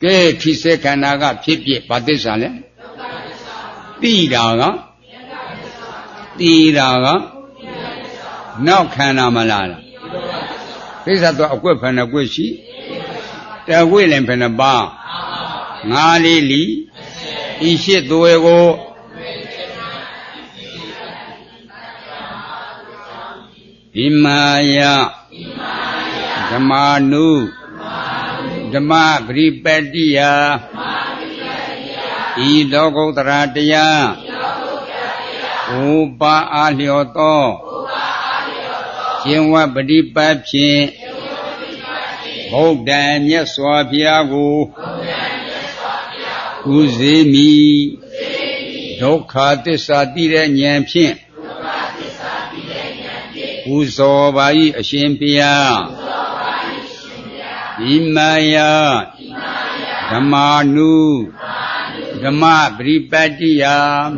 给提前看那个撇把这啥呢？第二个。那看那么来了，为啥多过分的过去？这为人分的吧？哪里一些多一个，伊玛呀，什么努，什么不离白的呀？伊老高达的呀，500阿廖多。千万不离白品，后代灭所别故，故人民都卡的杀敌的年品，故所把一心别，伊玛呀，什么努，什么不离白的呀，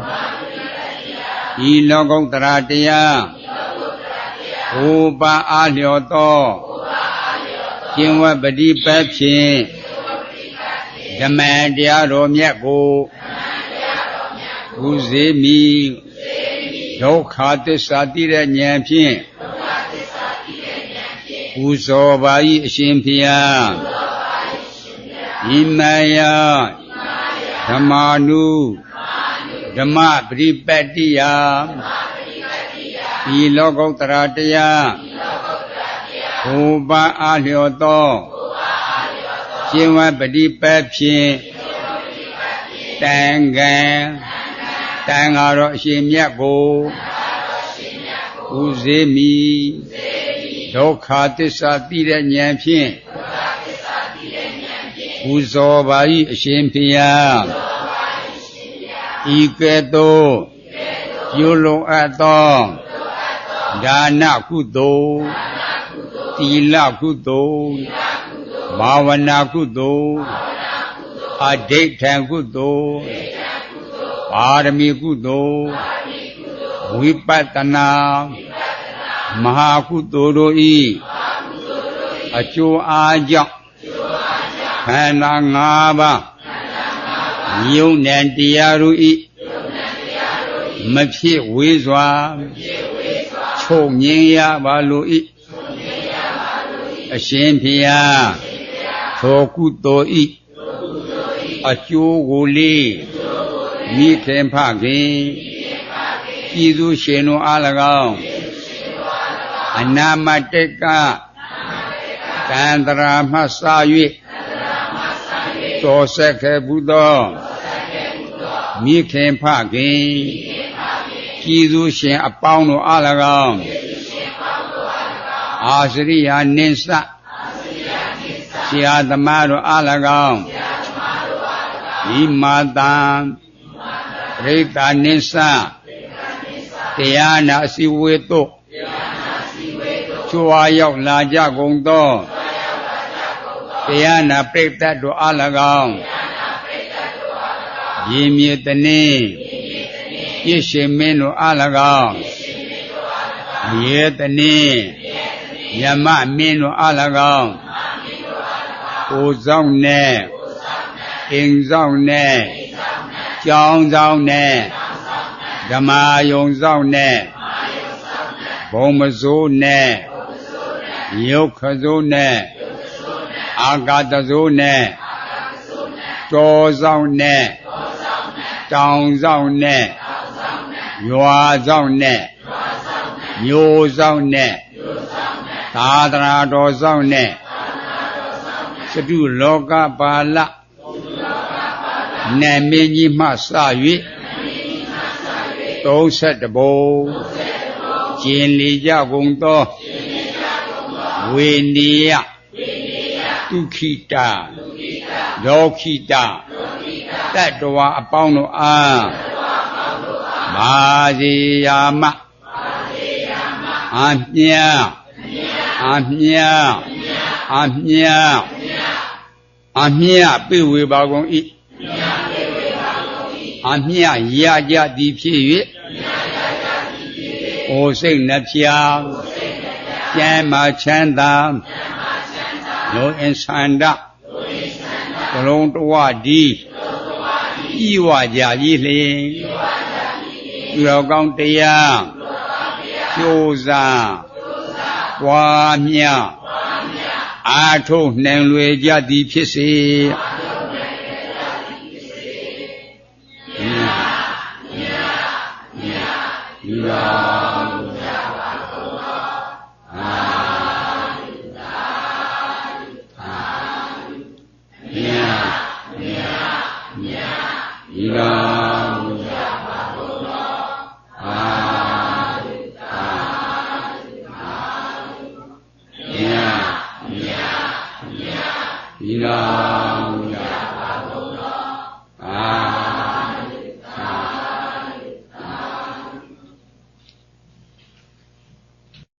伊老公达的呀。500阿廖多，千万不离白品，人们的罗灭故，故人民都卡的杀敌的年品，故所把一心平，伊玛呀，什么努，什么不离白的呀？伊老高达的呀，500阿廖多，千万不离白品，单阿罗心灭故，故人民都卡的杀敌的年品，故所把一心平呀，一个多有龙二多。ဒါနကုသိုလ်သီလကုသိုလ်ဘာဝနာကုသိုလ်အဋိဋ္ဌံကုသိုလ်ပါရမီကုသိုလ်ဝိပဿနာမဟာကုသိုလ်တို့၏အကျိုးအားကြောင့်ခန္ဓာ5ပါးယုံနဲ့တရားတို့၏မဖြစ်ဝေးစွာချုပ်ငြိမ်းရပါလို၏အရှင်ဘုရားသောကုသိုလ်၏အကျိုးကိုလေးမိခင်ဖခင်ပြည်သူရှင်တို့အား၎င်းအနာမတကကန္တရာမှစ၍တော်ဆက်ခဲ့ဘူးသောမိခင်ဖခင်ပြည်သူရှင်အပေါင်းတို့အား၎င်းအာစရိယာနိစ္စဆရာသမားတို့အား၎င်းဤမာတံပရိသနိစ္စတရားနာစီဝေတုချွာရောက်လာကြကုန်သောတရားနာပရိသတ်တို့အား၎င်းယ ရေမြေတနည်းပြည့်ရှင်မင်းတို့အား၎င်းရေတနည်းယမမင်းတို့အား၎င်းကိုဆောင်နဲ့အင်းဆောင်နဲ့ကျောင်းဆောင်နဲ့ဓမ္မယုံဆောင်နဲ့ဘုံမစိုးနဲ့ယုတ်ခစိုးနဲ့အာဂတစိုးနဲ့တော်ဆောင်နဲ့တောင်ဆောင်နဲ့ရွာဆောင်နဲ့မျိုးဆောင်နဲ့သာသနာတော်ဆောင်နဲ့စတုလောကပါဠနာမည်ကြီးမှစ၍31ဘုံကျင်လီကြကုန်သောဝေနီယဒုခိတဒေါခိတတတ္တဝါအပေါင်းတို့အားမာဇေယာမအမြပိဝေပါကုန်၏အမြရကြသည်ဖြစ်၍အိုစိတ်နှဖျားကျမ်းမာချမ်းသာလောအင်ဆန္ဒကလုံးတဝဒီဤဝကြကြီးလျင်သူတော်ကောင်းတရားကျိုးစားပွားများအာထုတ်နိုင်လွယ်ကြသည်ဖြစ်စေဤ